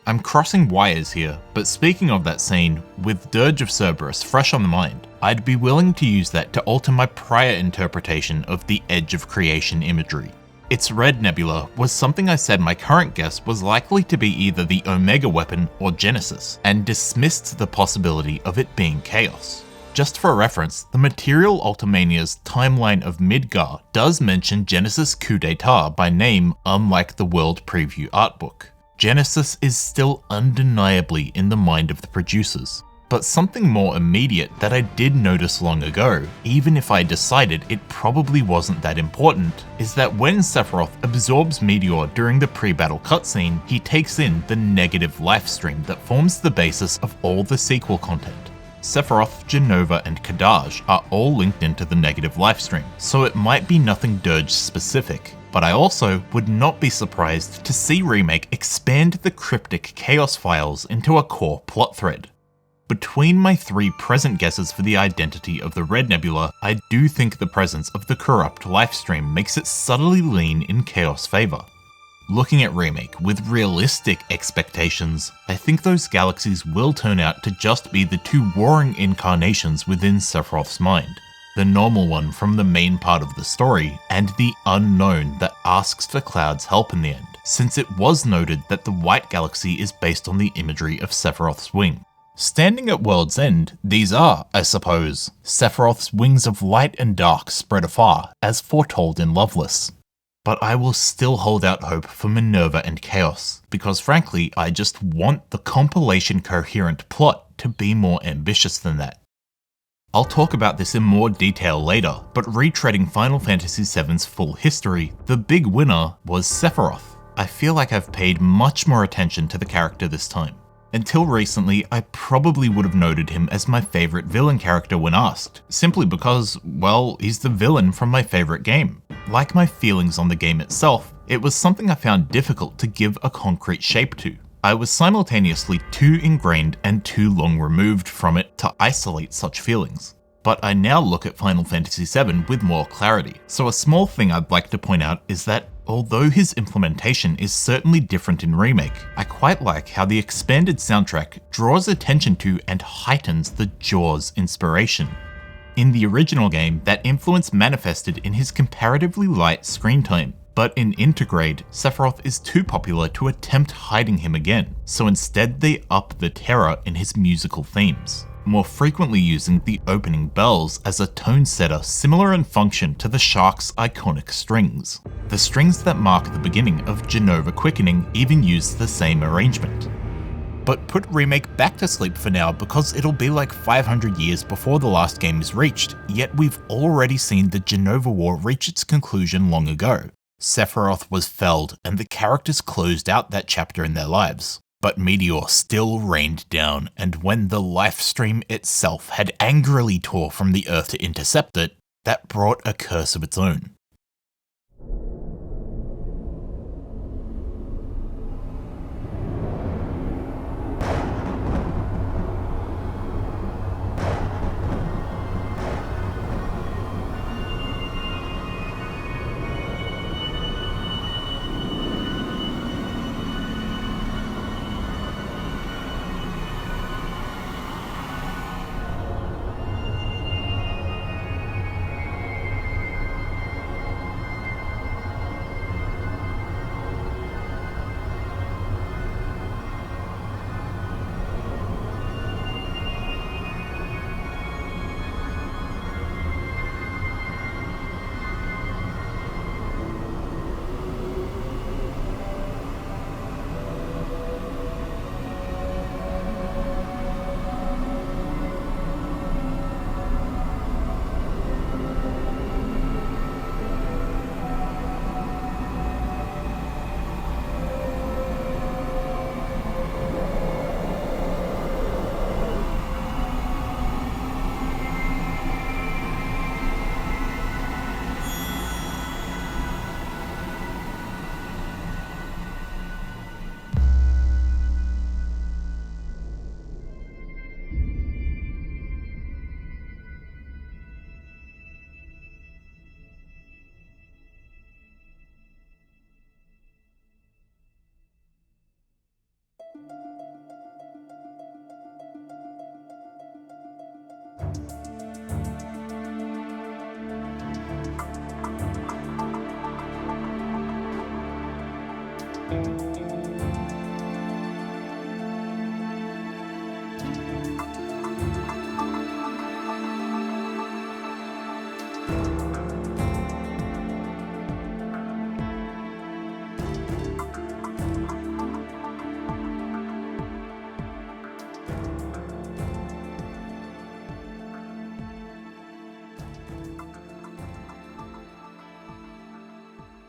I'm crossing wires here, but speaking of that scene, with Dirge of Cerberus fresh on the mind, I'd be willing to use that to alter my prior interpretation of the Edge of Creation imagery. Its red nebula was something I said my current guess was likely to be either the Omega weapon or Genesis, and dismissed the possibility of it being Chaos. Just for reference, the Material Ultimania's Timeline of Midgar does mention Genesis Coup d'etat by name, unlike the World Preview artbook. Genesis is still undeniably in the mind of the producers. But something more immediate that I did notice long ago, even if I decided it probably wasn't that important, is that when Sephiroth absorbs Meteor during the pre-battle cutscene, he takes in the negative life stream that forms the basis of all the sequel content. Sephiroth, Jenova, and Kadaj are all linked into the negative life stream, so it might be nothing Dirge specific. But I also would not be surprised to see Remake expand the cryptic Chaos files into a core plot thread. Between my three present guesses for the identity of the Red Nebula, I do think the presence of the corrupt lifestream makes it subtly lean in Chaos' favour. Looking at Remake with realistic expectations, I think those galaxies will turn out to just be the two warring incarnations within Sephiroth's mind. The normal one from the main part of the story, and the unknown that asks for Cloud's help in the end, since it was noted that the White Galaxy is based on the imagery of Sephiroth's wing. Standing at World's End, these are, I suppose, Sephiroth's wings of light and dark spread afar, as foretold in Loveless. But I will still hold out hope for Minerva and Chaos, because frankly, I just want the Compilation coherent plot to be more ambitious than that. I'll talk about this in more detail later, but retreading Final Fantasy VII's full history, the big winner was Sephiroth. I feel like I've paid much more attention to the character this time. Until recently, I probably would have noted him as my favourite villain character when asked, simply because, well, he's the villain from my favourite game. Like my feelings on the game itself, it was something I found difficult to give a concrete shape to. I was simultaneously too ingrained and too long removed from it to isolate such feelings. But I now look at Final Fantasy VII with more clarity. So a small thing I'd like to point out is that although his implementation is certainly different in Remake, I quite like how the expanded soundtrack draws attention to and heightens the Jaws inspiration. In the original game, that influence manifested in his comparatively light screen time, but in Intergrade, Sephiroth is too popular to attempt hiding him again, so instead they up the terror in his musical themes, more frequently using the opening bells as a tone setter similar in function to the Shark's iconic strings. The strings that mark the beginning of Jenova Quickening even use the same arrangement. But put Remake back to sleep for now because it'll be like 500 years before the last game is reached, yet we've already seen the Jenova War reach its conclusion long ago. Sephiroth was felled and the characters closed out that chapter in their lives. But Meteor still rained down, and when the life stream itself had angrily tore from the Earth to intercept it, that brought a curse of its own.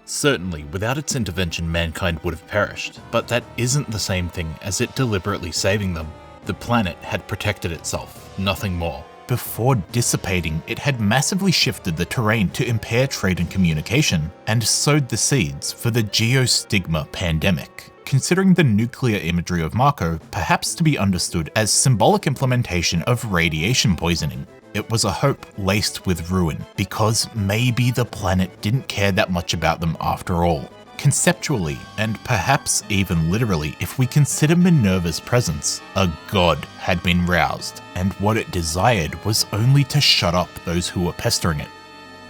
Certainly, without its intervention, mankind would have perished, but that isn't the same thing as it deliberately saving them. The planet had protected itself, nothing more. Before dissipating, it had massively shifted the terrain to impair trade and communication, and sowed the seeds for the geostigma pandemic, considering the nuclear imagery of Mako perhaps to be understood as symbolic implementation of radiation poisoning. It was a hope laced with ruin, because maybe the planet didn't care that much about them after all. Conceptually, and perhaps even literally, if we consider Minerva's presence, a god had been roused, and what it desired was only to shut up those who were pestering it.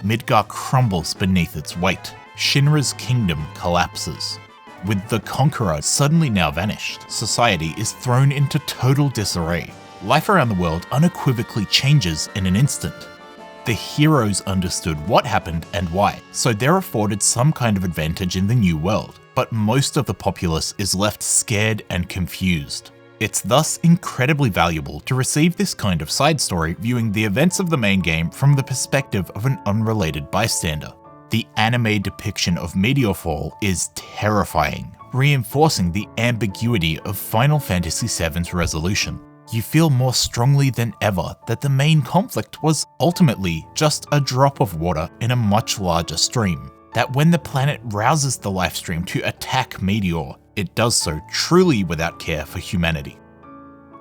Midgar crumbles beneath its weight. Shinra's kingdom collapses. With the Conqueror suddenly now vanished, society is thrown into total disarray. Life around the world unequivocally changes in an instant. The heroes understood what happened and why, so they're afforded some kind of advantage in the new world, but most of the populace is left scared and confused. It's thus incredibly valuable to receive this kind of side story viewing the events of the main game from the perspective of an unrelated bystander. The anime depiction of meteor fall is terrifying, reinforcing the ambiguity of Final Fantasy VII's resolution. You feel more strongly than ever that the main conflict was ultimately just a drop of water in a much larger stream. That when the planet rouses the life stream to attack Meteor, it does so truly without care for humanity.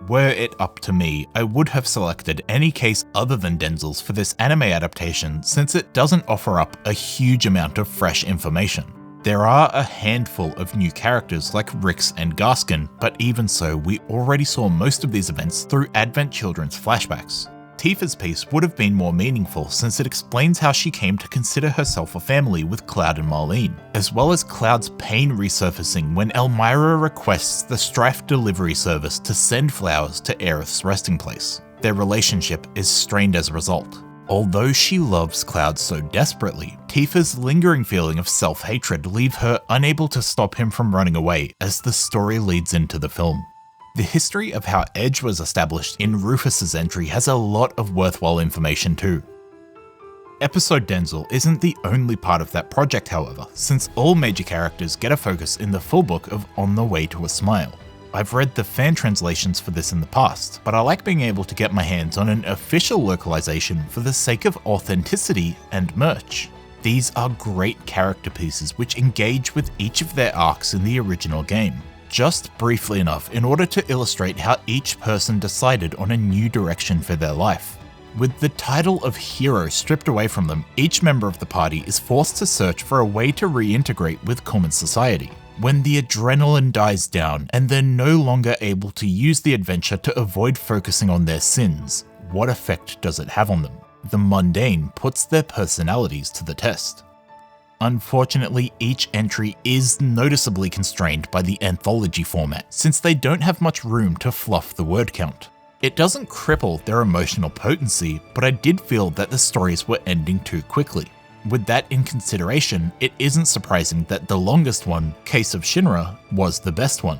Were it up to me, I would have selected any case other than Denzel's for this anime adaptation since it doesn't offer up a huge amount of fresh information. There are a handful of new characters like Rix and Gaskin, but even so, we already saw most of these events through Advent Children's flashbacks. Tifa's piece would have been more meaningful since it explains how she came to consider herself a family with Cloud and Marlene, as well as Cloud's pain resurfacing when Elmira requests the Strife delivery service to send flowers to Aerith's resting place. Their relationship is strained as a result. Although she loves Cloud so desperately, Tifa's lingering feeling of self-hatred leave her unable to stop him from running away as the story leads into the film. The history of how Edge was established in Rufus's entry has a lot of worthwhile information too. Episode Denzel isn't the only part of that project however, since all major characters get a focus in the full book of On the Way to a Smile. I've read the fan translations for this in the past, but I like being able to get my hands on an official localization for the sake of authenticity and merch. These are great character pieces which engage with each of their arcs in the original game, just briefly enough in order to illustrate how each person decided on a new direction for their life. With the title of hero stripped away from them, each member of the party is forced to search for a way to reintegrate with common society. When the adrenaline dies down and they're no longer able to use the adventure to avoid focusing on their sins, what effect does it have on them? The mundane puts their personalities to the test. Unfortunately, each entry is noticeably constrained by the anthology format, since they don't have much room to fluff the word count. It doesn't cripple their emotional potency, but I did feel that the stories were ending too quickly. With that in consideration, it isn't surprising that the longest one, Case of Shinra, was the best one.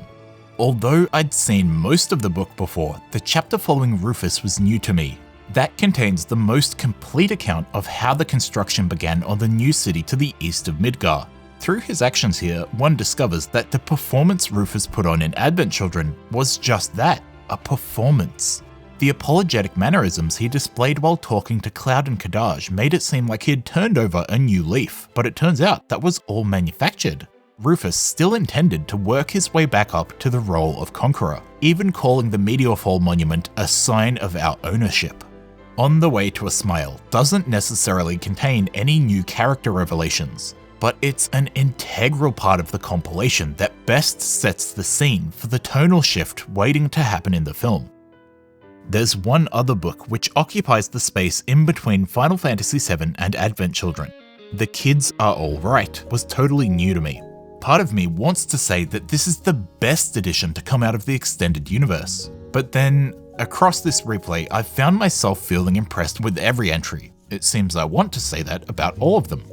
Although I'd seen most of the book before, the chapter following Rufus was new to me. That contains the most complete account of how the construction began on the new city to the east of Midgar. Through his actions here, one discovers that the performance Rufus put on in Advent Children was just that, a performance. The apologetic mannerisms he displayed while talking to Cloud and Kadaj made it seem like he had turned over a new leaf, but it turns out that was all manufactured. Rufus still intended to work his way back up to the role of Conqueror, even calling the Meteorfall monument a sign of our ownership. On the Way to a Smile doesn't necessarily contain any new character revelations, but it's an integral part of the compilation that best sets the scene for the tonal shift waiting to happen in the film. There's one other book which occupies the space in between Final Fantasy VII and Advent Children. The Kids Are Alright was totally new to me. Part of me wants to say that this is the best edition to come out of the extended universe. But then, across this replay, I've found myself feeling impressed with every entry. It seems I want to say that about all of them.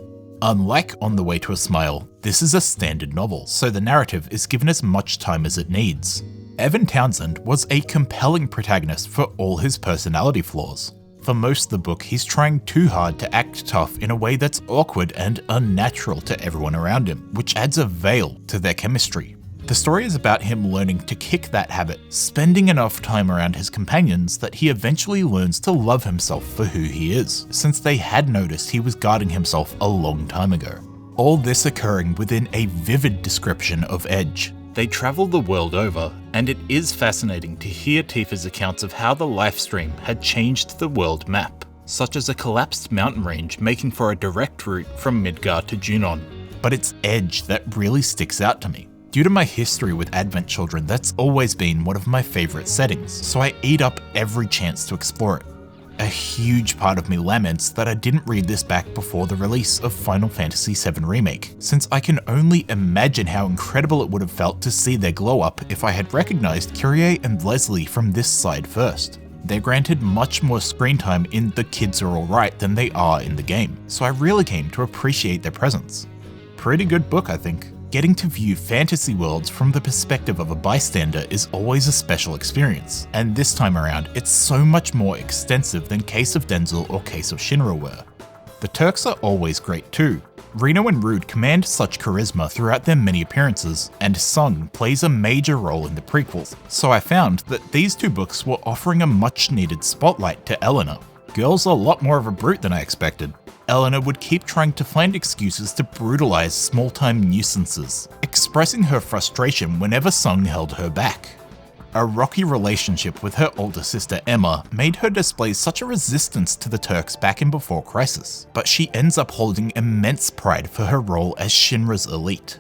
Unlike On the Way to a Smile, this is a standard novel, so the narrative is given as much time as it needs. Evan Townsend was a compelling protagonist for all his personality flaws. For most of the book, he's trying too hard to act tough in a way that's awkward and unnatural to everyone around him, which adds a veil to their chemistry. The story is about him learning to kick that habit, spending enough time around his companions that he eventually learns to love himself for who he is, since they had noticed he was guarding himself a long time ago. All this occurring within a vivid description of Edge. They travel the world over, and it is fascinating to hear Tifa's accounts of how the live stream had changed the world map, such as a collapsed mountain range making for a direct route from Midgar to Junon. But it's Edge that really sticks out to me. Due to my history with Advent Children, that's always been one of my favourite settings, so I eat up every chance to explore it. A huge part of me laments that I didn't read this back before the release of Final Fantasy VII Remake, since I can only imagine how incredible it would have felt to see their glow up if I had recognised Kyrie and Leslie from this side first. They're granted much more screen time in The Kids Are Alright than they are in the game, so I really came to appreciate their presence. Pretty good book, I think. Getting to view fantasy worlds from the perspective of a bystander is always a special experience, and this time around it's so much more extensive than Case of Denzel or Case of Shinra were. The Turks are always great too. Reno and Rude command such charisma throughout their many appearances, and Sung plays a major role in the prequels, so I found that these two books were offering a much needed spotlight to Eleanor. Girl's a lot more of a brute than I expected. Eleanor would keep trying to find excuses to brutalize small-time nuisances, expressing her frustration whenever Sung held her back. A rocky relationship with her older sister Emma made her display such a resistance to the Turks back in Before Crisis, but she ends up holding immense pride for her role as Shinra's elite.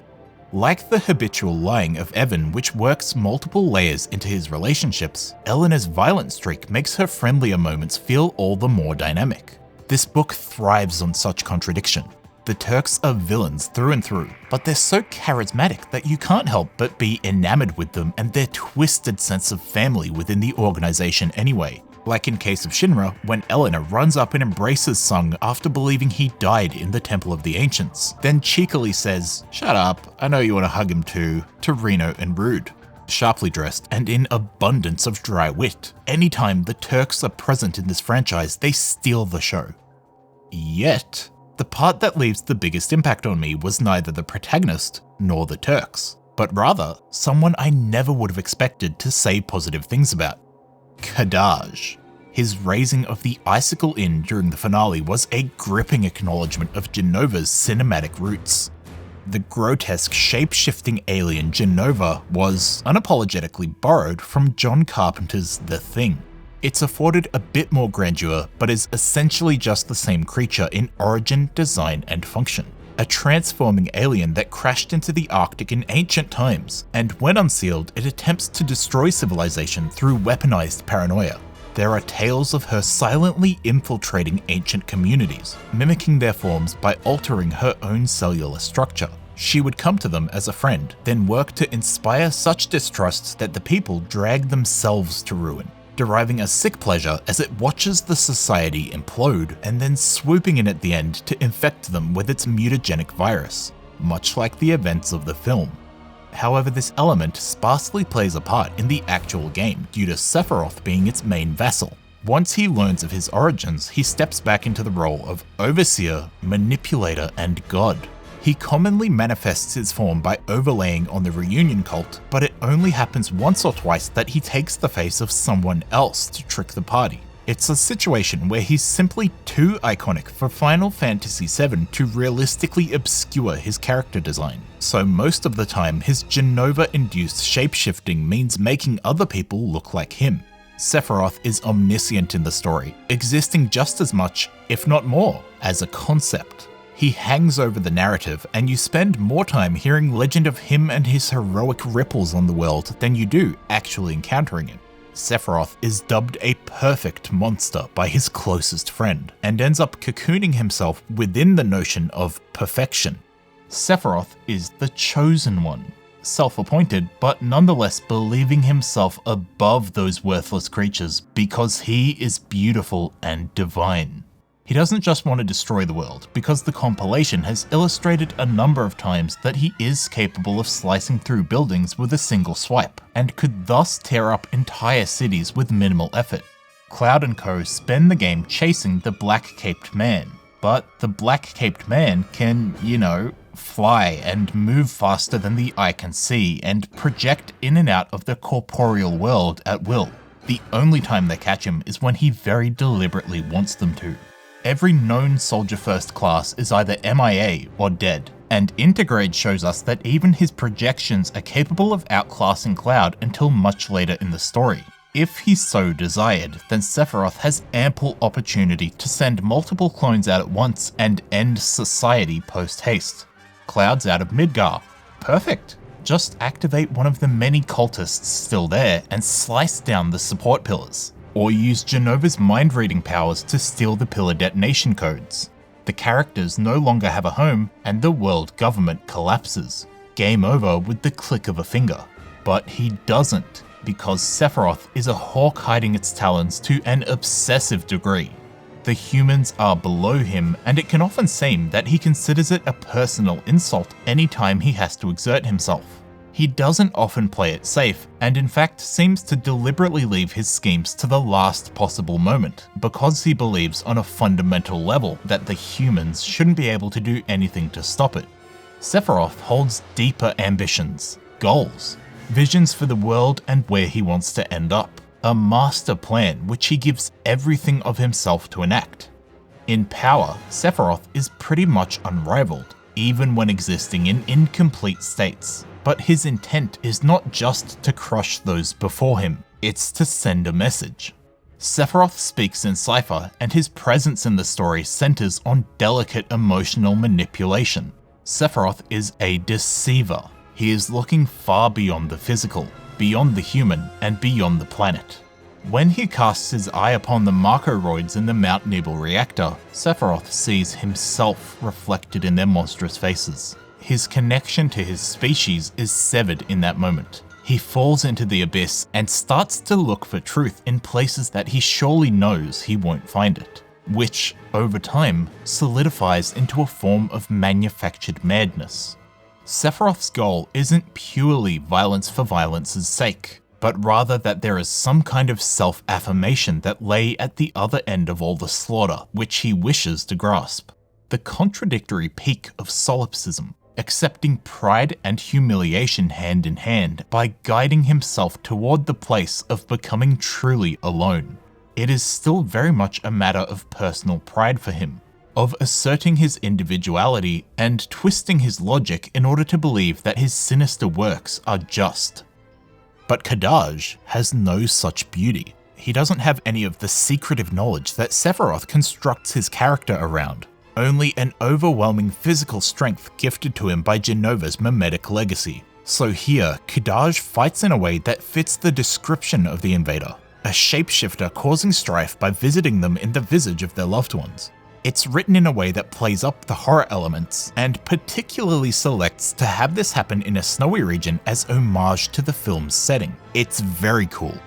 Like the habitual lying of Evan, which works multiple layers into his relationships, Eleanor's violent streak makes her friendlier moments feel all the more dynamic. This book thrives on such contradiction. The Turks are villains through and through, but they're so charismatic that you can't help but be enamored with them and their twisted sense of family within the organization anyway. Like in Case of Shinra, when Eleanor runs up and embraces Sung after believing he died in the Temple of the Ancients, then cheekily says, "Shut up, I know you want to hug him too," to Reno and Rude. Sharply dressed and in abundance of dry wit. Anytime the Turks are present in this franchise, they steal the show. Yet, the part that leaves the biggest impact on me was neither the protagonist nor the Turks, but rather someone I never would have expected to say positive things about. Kadaj. His raising of the Icicle Inn during the finale was a gripping acknowledgement of Genova's cinematic roots. The grotesque shape-shifting alien Genova was unapologetically borrowed from John Carpenter's The Thing. It's afforded a bit more grandeur, but is essentially just the same creature in origin, design, and function. A transforming alien that crashed into the Arctic in ancient times, and when unsealed, it attempts to destroy civilization through weaponized paranoia. There are tales of her silently infiltrating ancient communities, mimicking their forms by altering her own cellular structure. She would come to them as a friend, then work to inspire such distrust that the people drag themselves to ruin, deriving a sick pleasure as it watches the society implode and then swooping in at the end to infect them with its mutagenic virus, much like the events of the film. However, this element sparsely plays a part in the actual game due to Sephiroth being its main vassal. Once he learns of his origins, he steps back into the role of overseer, manipulator, and god. He commonly manifests his form by overlaying on the reunion cult, but it only happens once or twice that he takes the face of someone else to trick the party. It's a situation where he's simply too iconic for Final Fantasy VII to realistically obscure his character design. So most of the time, his Genova-induced shapeshifting means making other people look like him. Sephiroth is omniscient in the story, existing just as much, if not more, as a concept. He hangs over the narrative, and you spend more time hearing legend of him and his heroic ripples on the world than you do actually encountering him. Sephiroth is dubbed a perfect monster by his closest friend, and ends up cocooning himself within the notion of perfection. Sephiroth is the chosen one, self-appointed, but nonetheless believing himself above those worthless creatures because he is beautiful and divine. He doesn't just want to destroy the world, because the compilation has illustrated a number of times that he is capable of slicing through buildings with a single swipe, and could thus tear up entire cities with minimal effort. Cloud and co spend the game chasing the black-caped man, but the black-caped man can, fly and move faster than the eye can see, and project in and out of the corporeal world at will. The only time they catch him is when he very deliberately wants them to. Every known Soldier First class is either MIA or dead, and Intergrade shows us that even his projections are capable of outclassing Cloud until much later in the story. If he so desired, then Sephiroth has ample opportunity to send multiple clones out at once and end society post-haste. Cloud's out of Midgar. Perfect. Just activate one of the many cultists still there and slice down the support pillars. Or use Jenova's mind-reading powers to steal the pillar detonation codes. The characters no longer have a home, and the world government collapses. Game over with the click of a finger. But he doesn't, because Sephiroth is a hawk hiding its talons to an obsessive degree. The humans are below him, and it can often seem that he considers it a personal insult anytime he has to exert himself. He doesn't often play it safe, and in fact seems to deliberately leave his schemes to the last possible moment, because he believes on a fundamental level that the humans shouldn't be able to do anything to stop it. Sephiroth holds deeper ambitions, goals, visions for the world and where he wants to end up, a master plan which he gives everything of himself to enact. In power, Sephiroth is pretty much unrivaled, even when existing in incomplete states. But his intent is not just to crush those before him, it's to send a message. Sephiroth speaks in cipher, and his presence in the story centers on delicate emotional manipulation. Sephiroth is a deceiver. He is looking far beyond the physical, beyond the human, and beyond the planet. When he casts his eye upon the Markoroids in the Mount Nebel reactor, Sephiroth sees himself reflected in their monstrous faces. His connection to his species is severed in that moment. He falls into the abyss and starts to look for truth in places that he surely knows he won't find it, which, over time, solidifies into a form of manufactured madness. Sephiroth's goal isn't purely violence for violence's sake, but rather that there is some kind of self-affirmation that lay at the other end of all the slaughter, which he wishes to grasp. The contradictory peak of solipsism, accepting pride and humiliation hand in hand by guiding himself toward the place of becoming truly alone. It is still very much a matter of personal pride for him, of asserting his individuality and twisting his logic in order to believe that his sinister works are just. But Kadaj has no such beauty. He doesn't have any of the secretive knowledge that Sephiroth constructs his character around. Only an overwhelming physical strength gifted to him by Jenova's mimetic legacy. So here, Kadaj fights in a way that fits the description of the invader, a shapeshifter causing strife by visiting them in the visage of their loved ones. It's written in a way that plays up the horror elements, and particularly selects to have this happen in a snowy region as homage to the film's setting. It's very cool.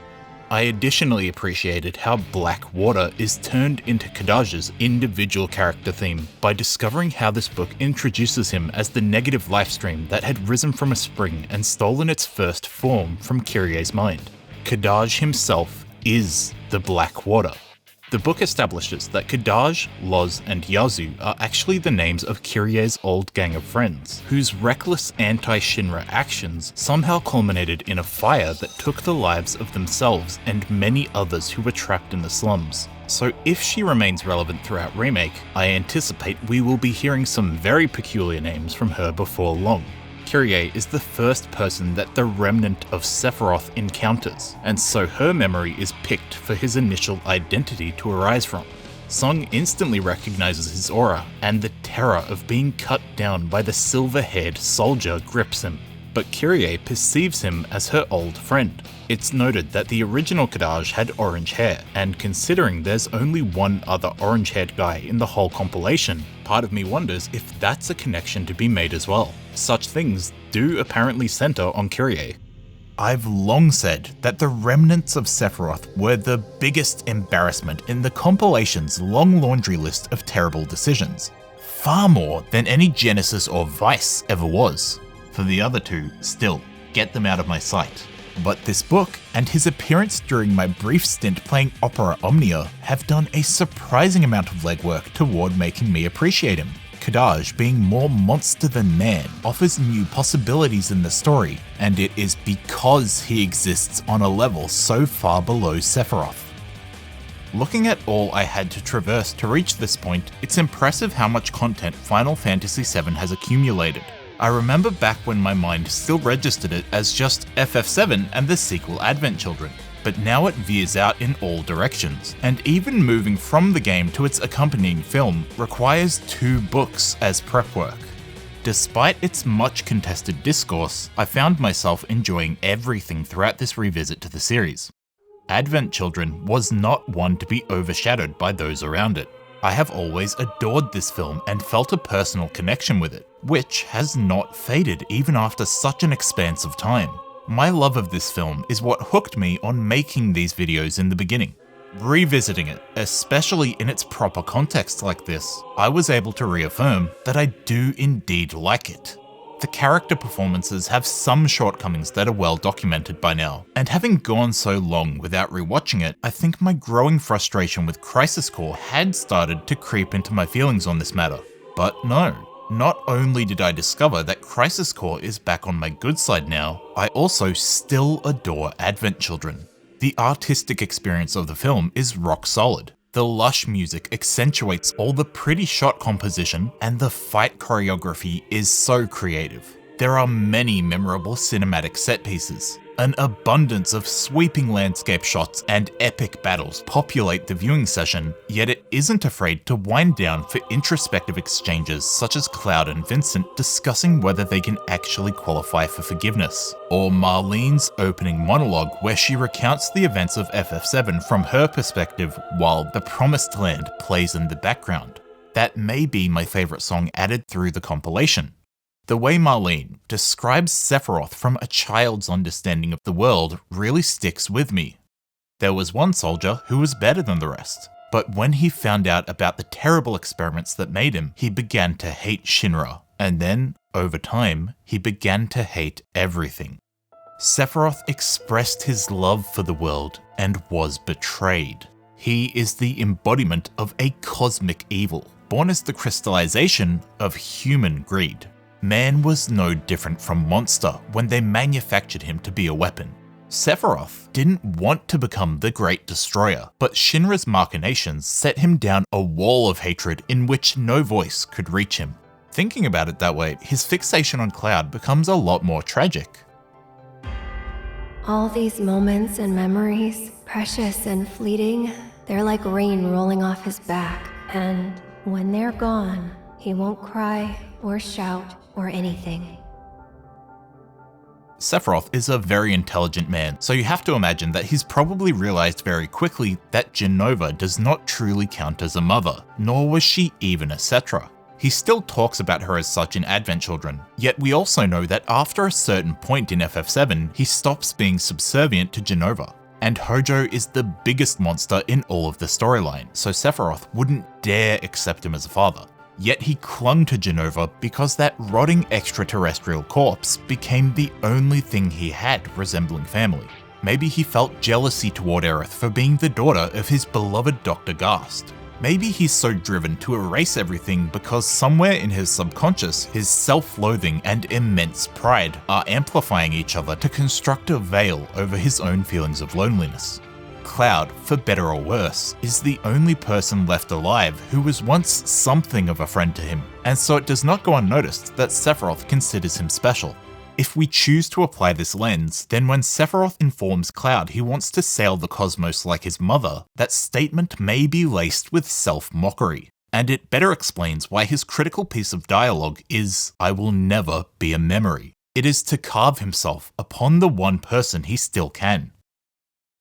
I additionally appreciated how Black Water is turned into Kadaj's individual character theme by discovering how this book introduces him as the negative life stream that had risen from a spring and stolen its first form from Kyrie's mind. Kadaj himself is the Black Water. The book establishes that Kadaj, Loz, and Yazu are actually the names of Kyrie's old gang of friends, whose reckless anti-Shinra actions somehow culminated in a fire that took the lives of themselves and many others who were trapped in the slums. So if she remains relevant throughout Remake, I anticipate we will be hearing some very peculiar names from her before long. Kyrie is the first person that the remnant of Sephiroth encounters, and so her memory is picked for his initial identity to arise from. Song instantly recognizes his aura, and the terror of being cut down by the silver-haired soldier grips him. but Kyrie perceives him as her old friend. It's noted that the original Kadaj had orange hair, and considering there's only one other orange-haired guy in the whole compilation, part of me wonders if that's a connection to be made as well. Such things do apparently center on Kyrie. I've long said that the remnants of Sephiroth were the biggest embarrassment in the compilation's long laundry list of terrible decisions, far more than any Genesis or Vice ever was. For the other two, still, get them out of my sight. But this book, and his appearance during my brief stint playing Opera Omnia, have done a surprising amount of legwork toward making me appreciate him. Kadaj, being more monster than man, offers new possibilities in the story, and it is because he exists on a level so far below Sephiroth. Looking at all I had to traverse to reach this point, it's impressive how much content Final Fantasy VII has accumulated. I remember back when my mind still registered it as just FF7 and the sequel Advent Children, but now it veers out in all directions, and even moving from the game to its accompanying film requires 2 books as prep work. Despite its much contested discourse, I found myself enjoying everything throughout this revisit to the series. Advent Children was not one to be overshadowed by those around it. I have always adored this film and felt a personal connection with it, which has not faded even after such an expanse of time. My love of this film is what hooked me on making these videos in the beginning. Revisiting it, especially in its proper context like this, I was able to reaffirm that I do indeed like it. The character performances have some shortcomings that are well documented by now, and having gone so long without rewatching it, I think my growing frustration with Crisis Core had started to creep into my feelings on this matter. But no, not only did I discover that Crisis Core is back on my good side now, I also still adore Advent Children. The artistic experience of the film is rock solid. The lush music accentuates all the pretty shot composition, and the fight choreography is so creative. There are many memorable cinematic set pieces. An abundance of sweeping landscape shots and epic battles populate the viewing session, yet it isn't afraid to wind down for introspective exchanges such as Cloud and Vincent discussing whether they can actually qualify for forgiveness, or Marlene's opening monologue where she recounts the events of FF7 from her perspective while The Promised Land plays in the background. That may be my favourite song added through the compilation. The way Marlene describes Sephiroth from a child's understanding of the world really sticks with me. There was one soldier who was better than the rest, but when he found out about the terrible experiments that made him, he began to hate Shinra, and then, over time, he began to hate everything. Sephiroth expressed his love for the world and was betrayed. He is the embodiment of a cosmic evil, born as the crystallization of human greed. Man was no different from Monster when they manufactured him to be a weapon. Sephiroth didn't want to become the Great Destroyer, but Shinra's machinations set him down a wall of hatred in which no voice could reach him. Thinking about it that way, his fixation on Cloud becomes a lot more tragic. All these moments and memories, precious and fleeting, they're like rain rolling off his back, and when they're gone, he won't cry or shout or anything. Sephiroth is a very intelligent man, so you have to imagine that he's probably realized very quickly that Jenova does not truly count as a mother, nor was she even a Cetra. He still talks about her as such in Advent Children, yet we also know that after a certain point in FF7, he stops being subservient to Jenova. And Hojo is the biggest monster in all of the storyline, so Sephiroth wouldn't dare accept him as a father. Yet he clung to Jenova because that rotting extraterrestrial corpse became the only thing he had resembling family. Maybe he felt jealousy toward Aerith for being the daughter of his beloved Dr. Gast. Maybe he's so driven to erase everything because somewhere in his subconscious, his self-loathing and immense pride are amplifying each other to construct a veil over his own feelings of loneliness. Cloud, for better or worse, is the only person left alive who was once something of a friend to him, and so it does not go unnoticed that Sephiroth considers him special. If we choose to apply this lens, then when Sephiroth informs Cloud he wants to sail the cosmos like his mother, that statement may be laced with self-mockery, and it better explains why his critical piece of dialogue is, "I will never be a memory." It is to carve himself upon the one person he still can.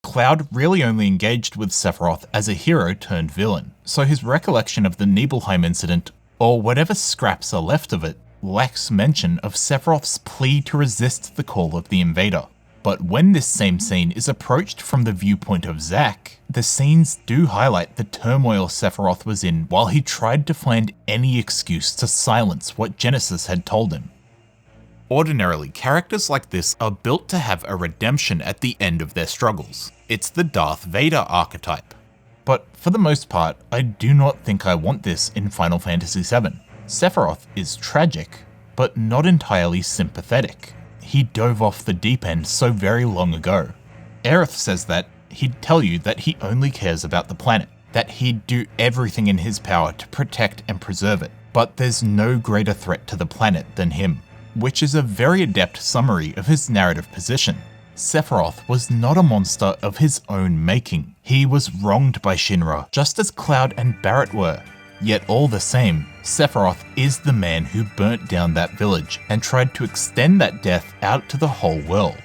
Cloud really only engaged with Sephiroth as a hero turned villain, so his recollection of the Nibelheim incident, or whatever scraps are left of it, lacks mention of Sephiroth's plea to resist the call of the invader. But when this same scene is approached from the viewpoint of Zack, the scenes do highlight the turmoil Sephiroth was in while he tried to find any excuse to silence what Genesis had told him. Ordinarily, characters like this are built to have a redemption at the end of their struggles. It's the Darth Vader archetype. But for the most part, I do not think I want this in Final Fantasy VII. Sephiroth is tragic, but not entirely sympathetic. He dove off the deep end so very long ago. Aerith says that he'd tell you that he only cares about the planet, that he'd do everything in his power to protect and preserve it, but there's no greater threat to the planet than him, which is a very adept summary of his narrative position. Sephiroth was not a monster of his own making. He was wronged by Shinra, just as Cloud and Barret were. Yet all the same, Sephiroth is the man who burnt down that village and tried to extend that death out to the whole world,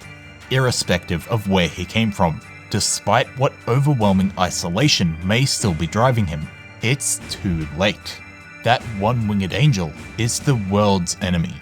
irrespective of where he came from, despite what overwhelming isolation may still be driving him. It's too late. That one-winged angel is the world's enemy.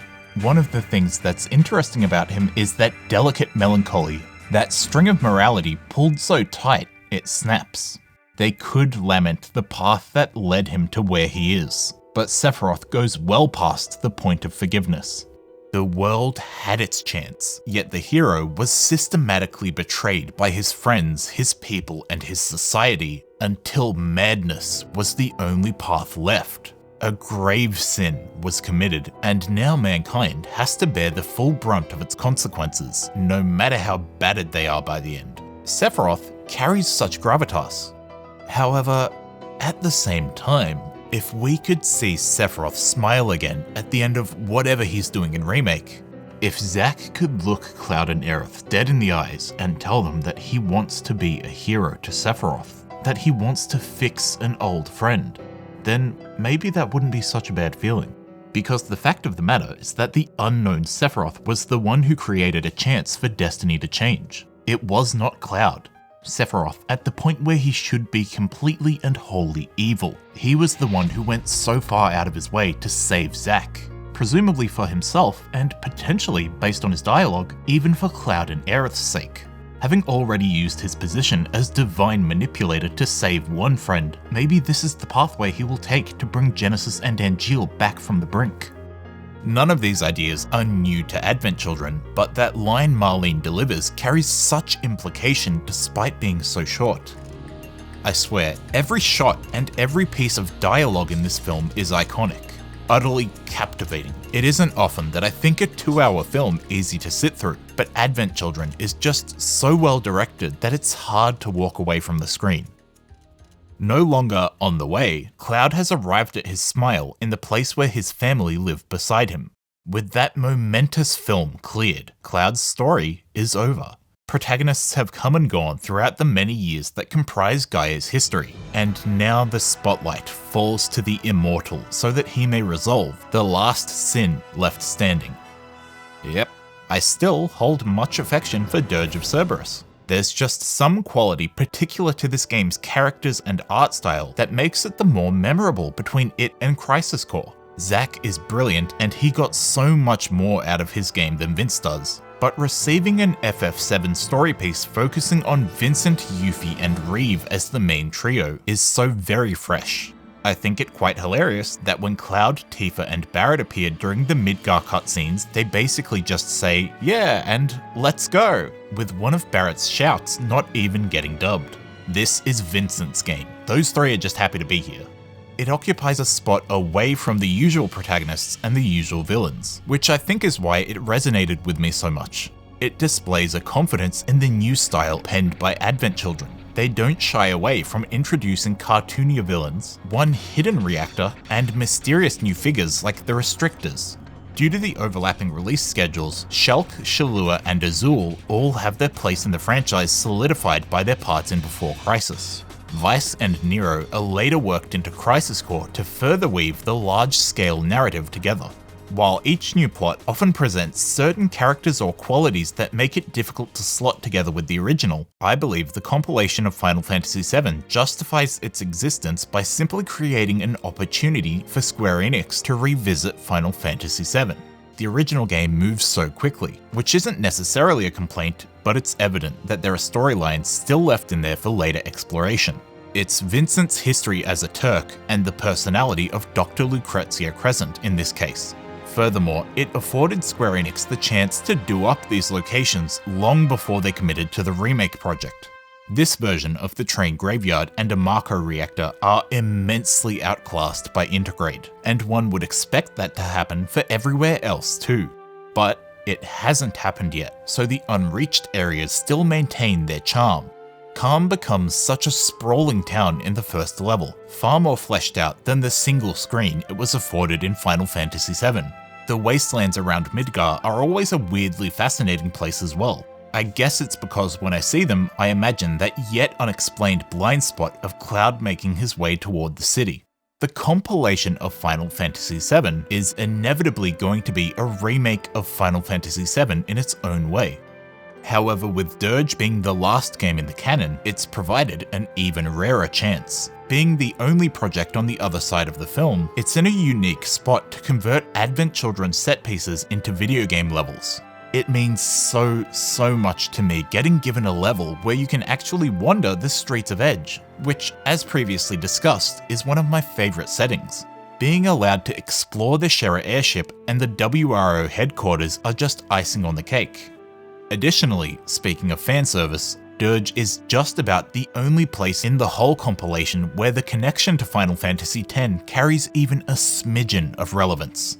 One of the things that's interesting about him is that delicate melancholy, that string of morality pulled so tight it snaps. They could lament the path that led him to where he is, but Sephiroth goes well past the point of forgiveness. The world had its chance, yet the hero was systematically betrayed by his friends, his people, and his society until madness was the only path left. A grave sin was committed, and now mankind has to bear the full brunt of its consequences, no matter how battered they are by the end. Sephiroth carries such gravitas. However, at the same time, if we could see Sephiroth smile again at the end of whatever he's doing in Remake, if Zack could look Cloud and Aerith dead in the eyes and tell them that he wants to be a hero to Sephiroth, that he wants to fix an old friend, then maybe that wouldn't be such a bad feeling. Because the fact of the matter is that the unknown Sephiroth was the one who created a chance for destiny to change. It was not Cloud. Sephiroth, at the point where he should be completely and wholly evil, he was the one who went so far out of his way to save Zack, presumably for himself and potentially, based on his dialogue, even for Cloud and Aerith's sake. Having already used his position as divine manipulator to save one friend, maybe this is the pathway he will take to bring Genesis and Angeal back from the brink. None of these ideas are new to Advent Children, but that line Marlene delivers carries such implication despite being so short. I swear, every shot and every piece of dialogue in this film is iconic, utterly captivating. It isn't often that I think a 2-hour film easy to sit through, but Advent Children is just so well directed that it's hard to walk away from the screen. No longer on the way, Cloud has arrived at his smile in the place where his family live beside him. With that momentous film cleared, Cloud's story is over. Protagonists have come and gone throughout the many years that comprise Gaia's history, and now the spotlight falls to the immortal so that he may resolve the last sin left standing. Yep, I still hold much affection for Dirge of Cerberus. There's just some quality particular to this game's characters and art style that makes it the more memorable between it and Crisis Core. Zack is brilliant and he got so much more out of his game than Vince does, but receiving an FF7 story piece focusing on Vincent, Yuffie, and Reeve as the main trio is so very fresh. I think it quite hilarious that when Cloud, Tifa, and Barret appeared during the Midgar cutscenes, they basically just say, "Yeah, and let's go," with one of Barret's shouts not even getting dubbed. This is Vincent's game. Those three are just happy to be here. It occupies a spot away from the usual protagonists and the usual villains, which I think is why it resonated with me so much. It displays a confidence in the new style penned by Advent Children. They don't shy away from introducing cartoonier villains, one hidden reactor, and mysterious new figures like the Restrictors. Due to the overlapping release schedules, Shulk, Shallua, and Azul all have their place in the franchise solidified by their parts in Before Crisis. Vice and Nero are later worked into Crisis Core to further weave the large-scale narrative together. While each new plot often presents certain characters or qualities that make it difficult to slot together with the original, I believe the compilation of Final Fantasy VII justifies its existence by simply creating an opportunity for Square Enix to revisit Final Fantasy VII. The original game moves so quickly, which isn't necessarily a complaint, but it's evident that there are storylines still left in there for later exploration. It's Vincent's history as a Turk and the personality of Dr. Lucrezia Crescent in this case. Furthermore, it afforded Square Enix the chance to do up these locations long before they committed to the remake project. This version of the train graveyard and a Mako reactor are immensely outclassed by Intergrade, and one would expect that to happen for everywhere else too. But it hasn't happened yet, so the unreached areas still maintain their charm. Kalm becomes such a sprawling town in the first level, far more fleshed out than the single screen it was afforded in Final Fantasy VII. The wastelands around Midgar are always a weirdly fascinating place as well. I guess it's because when I see them, I imagine that yet unexplained blind spot of Cloud making his way toward the city. The compilation of Final Fantasy VII is inevitably going to be a remake of Final Fantasy VII in its own way. However, with Dirge being the last game in the canon, it's provided an even rarer chance. Being the only project on the other side of the film, it's in a unique spot to convert Advent Children's set pieces into video game levels. It means so much to me getting given a level where you can actually wander the streets of Edge, which, as previously discussed, is one of my favourite settings. Being allowed to explore the Shera airship and the WRO headquarters are just icing on the cake. Additionally, speaking of fanservice, Dirge is just about the only place in the whole compilation where the connection to Final Fantasy X carries even a smidgen of relevance.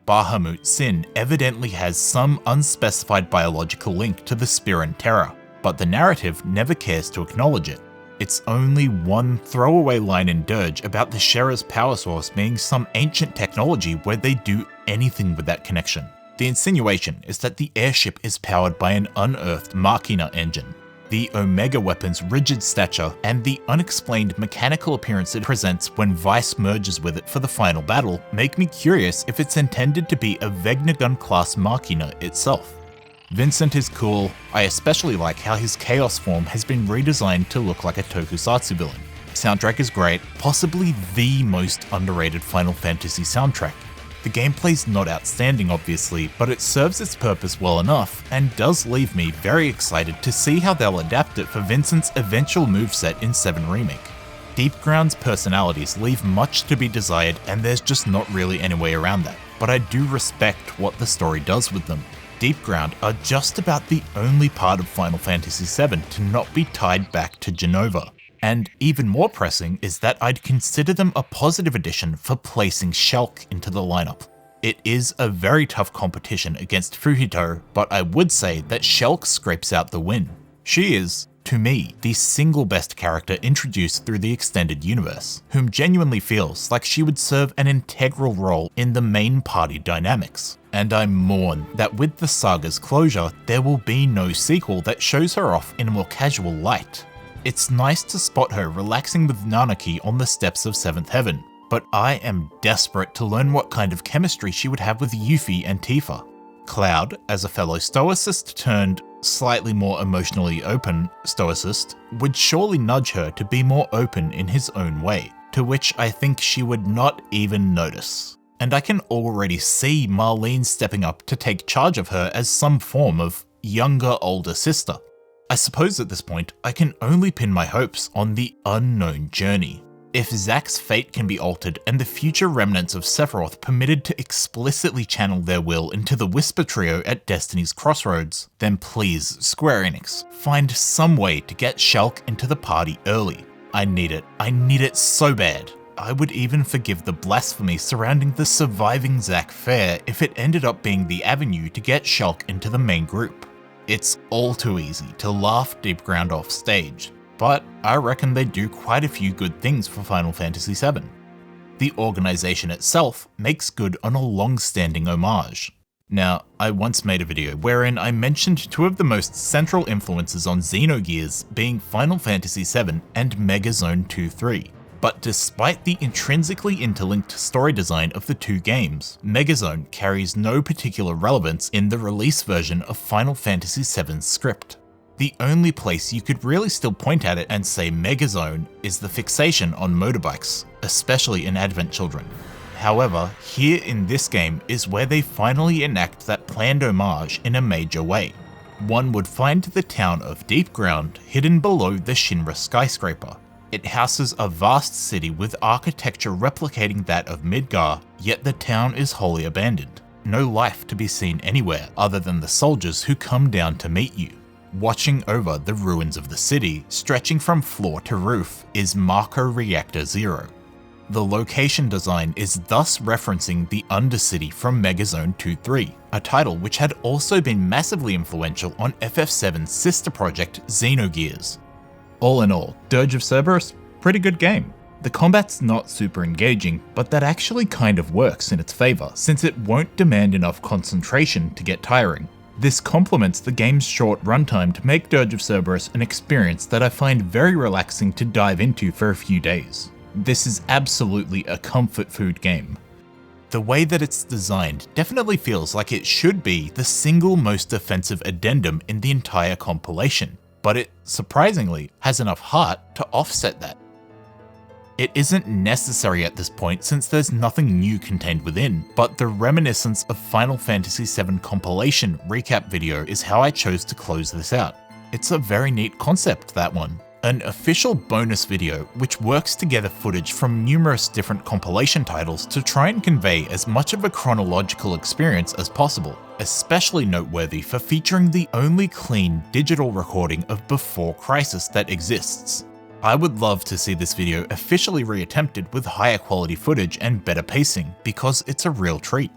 Bahamut Sin evidently has some unspecified biological link to the Spiran Terror, but the narrative never cares to acknowledge it. It's only one throwaway line in Dirge about the Shera's power source being some ancient technology where they do anything with that connection. The insinuation is that the airship is powered by an unearthed Machina engine. The Omega weapon's rigid stature and the unexplained mechanical appearance it presents when VII merges with it for the final battle make me curious if it's intended to be a Vegnagun-class Machina itself. Vincent is cool. I especially like how his Chaos form has been redesigned to look like a tokusatsu villain. Soundtrack is great, possibly the most underrated Final Fantasy soundtrack. The gameplay's not outstanding obviously, but it serves its purpose well enough and does leave me very excited to see how they'll adapt it for Vincent's eventual moveset in 7 Remake. Deepground's personalities leave much to be desired and there's just not really any way around that, but I do respect what the story does with them. Deepground are just about the only part of Final Fantasy VII to not be tied back to Genova. And even more pressing is that I'd consider them a positive addition for placing Shulk into the lineup. It is a very tough competition against Fuhito, but I would say that Shulk scrapes out the win. She is, to me, the single best character introduced through the extended universe, whom genuinely feels like she would serve an integral role in the main party dynamics. And I mourn that with the saga's closure, there will be no sequel that shows her off in a more casual light. It's nice to spot her relaxing with Nanaki on the steps of 7th Heaven, but I am desperate to learn what kind of chemistry she would have with Yuffie and Tifa. Cloud, as a fellow stoicist turned slightly more emotionally open stoicist, would surely nudge her to be more open in his own way, to which I think she would not even notice. And I can already see Marlene stepping up to take charge of her as some form of younger older sister. I suppose at this point, I can only pin my hopes on the unknown journey. If Zack's fate can be altered and the future remnants of Sephiroth permitted to explicitly channel their will into the Whisper Trio at Destiny's Crossroads, then please, Square Enix, find some way to get Shulk into the party early. I need it. I need it so bad. I would even forgive the blasphemy surrounding the surviving Zack fair if it ended up being the avenue to get Shulk into the main group. It's all too easy to laugh Deepground off stage, but I reckon they do quite a few good things for Final Fantasy VII. The organisation itself makes good on a long-standing homage. Now, I once made a video wherein I mentioned 2 of the most central influences on Xenogears being Final Fantasy VII and Mega Zone 2-3. But despite the intrinsically interlinked story design of the two games, Megazone carries no particular relevance in the release version of Final Fantasy VII's script. The only place you could really still point at it and say Megazone is the fixation on motorbikes, especially in Advent Children. However, here in this game is where they finally enact that planned homage in a major way. One would find the town of Deep Ground hidden below the Shinra skyscraper. It houses a vast city with architecture replicating that of Midgar, yet the town is wholly abandoned. No life to be seen anywhere other than the soldiers who come down to meet you. Watching over the ruins of the city, stretching from floor to roof, is Mako Reactor Zero. The location design is thus referencing the Undercity from Megazone 2-3, a title which had also been massively influential on FF7's sister project Xenogears. All in all, Dirge of Cerberus, pretty good game. The combat's not super engaging, but that actually kind of works in its favour since it won't demand enough concentration to get tiring. This complements the game's short runtime to make Dirge of Cerberus an experience that I find very relaxing to dive into for a few days. This is absolutely a comfort food game. The way that it's designed definitely feels like it should be the single most offensive addendum in the entire compilation, but it, surprisingly, has enough heart to offset that. It isn't necessary at this point since there's nothing new contained within, but the reminiscence of Final Fantasy VII compilation recap video is how I chose to close this out. It's a very neat concept, that one. An official bonus video which works together footage from numerous different compilation titles to try and convey as much of a chronological experience as possible, especially noteworthy for featuring the only clean digital recording of Before Crisis that exists. I would love to see this video officially reattempted with higher quality footage and better pacing because it's a real treat.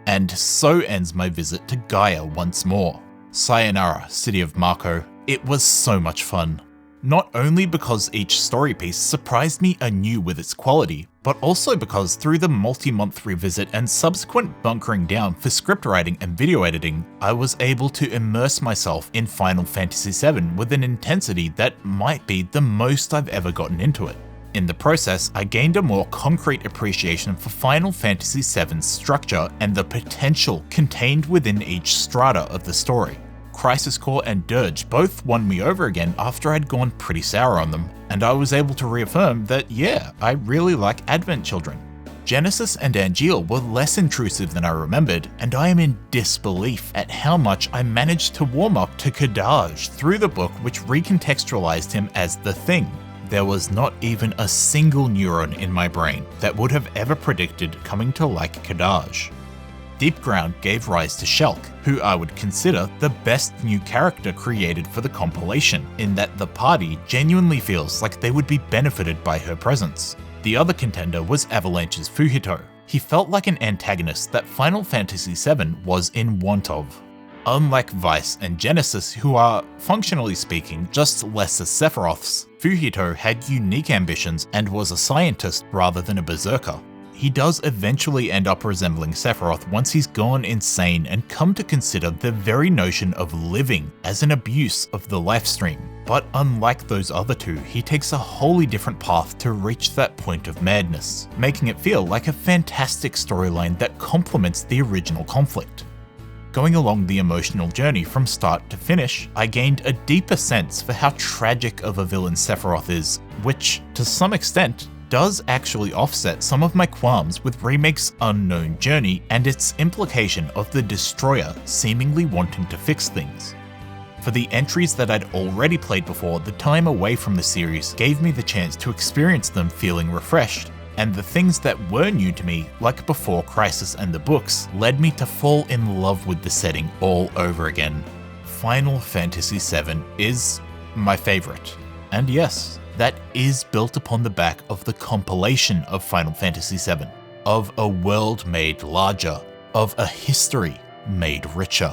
And so ends my visit to Gaia once more. Sayonara, City of Mako. It was so much fun. Not only because each story piece surprised me anew with its quality, but also because through the multi-month revisit and subsequent bunkering down for script writing and video editing, I was able to immerse myself in Final Fantasy VII with an intensity that might be the most I've ever gotten into it. In the process, I gained a more concrete appreciation for Final Fantasy VII's structure and the potential contained within each strata of the story. Crisis Core and Dirge both won me over again after I'd gone pretty sour on them, and I was able to reaffirm that yeah, I really like Advent Children. Genesis and Angeal were less intrusive than I remembered, and I am in disbelief at how much I managed to warm up to Kadaj through the book which recontextualized him as the Thing. There was not even a single neuron in my brain that would have ever predicted coming to like Kadaj. Deep Ground gave rise to Shulk, who I would consider the best new character created for the compilation, in that the party genuinely feels like they would be benefited by her presence. The other contender was Avalanche's Fuhito. He felt like an antagonist that Final Fantasy VII was in want of. Unlike Vice and Genesis, who are, functionally speaking, just lesser Sephiroths, Fuhito had unique ambitions and was a scientist rather than a berserker. he does eventually end up resembling Sephiroth once he's gone insane and come to consider the very notion of living as an abuse of the life stream. But unlike those other two, he takes a wholly different path to reach that point of madness, making it feel like a fantastic storyline that complements the original conflict. Going along the emotional journey from start to finish, I gained a deeper sense for how tragic of a villain Sephiroth is, which, to some extent, does actually offset some of my qualms with Remake's unknown journey and its implication of the Destroyer seemingly wanting to fix things. For the entries that I'd already played before, the time away from the series gave me the chance to experience them feeling refreshed, and the things that were new to me, like Before Crisis and the books, led me to fall in love with the setting all over again. Final Fantasy VII is my favourite, and yes, that is built upon the back of the compilation of Final Fantasy VII, of a world made larger, of a history made richer.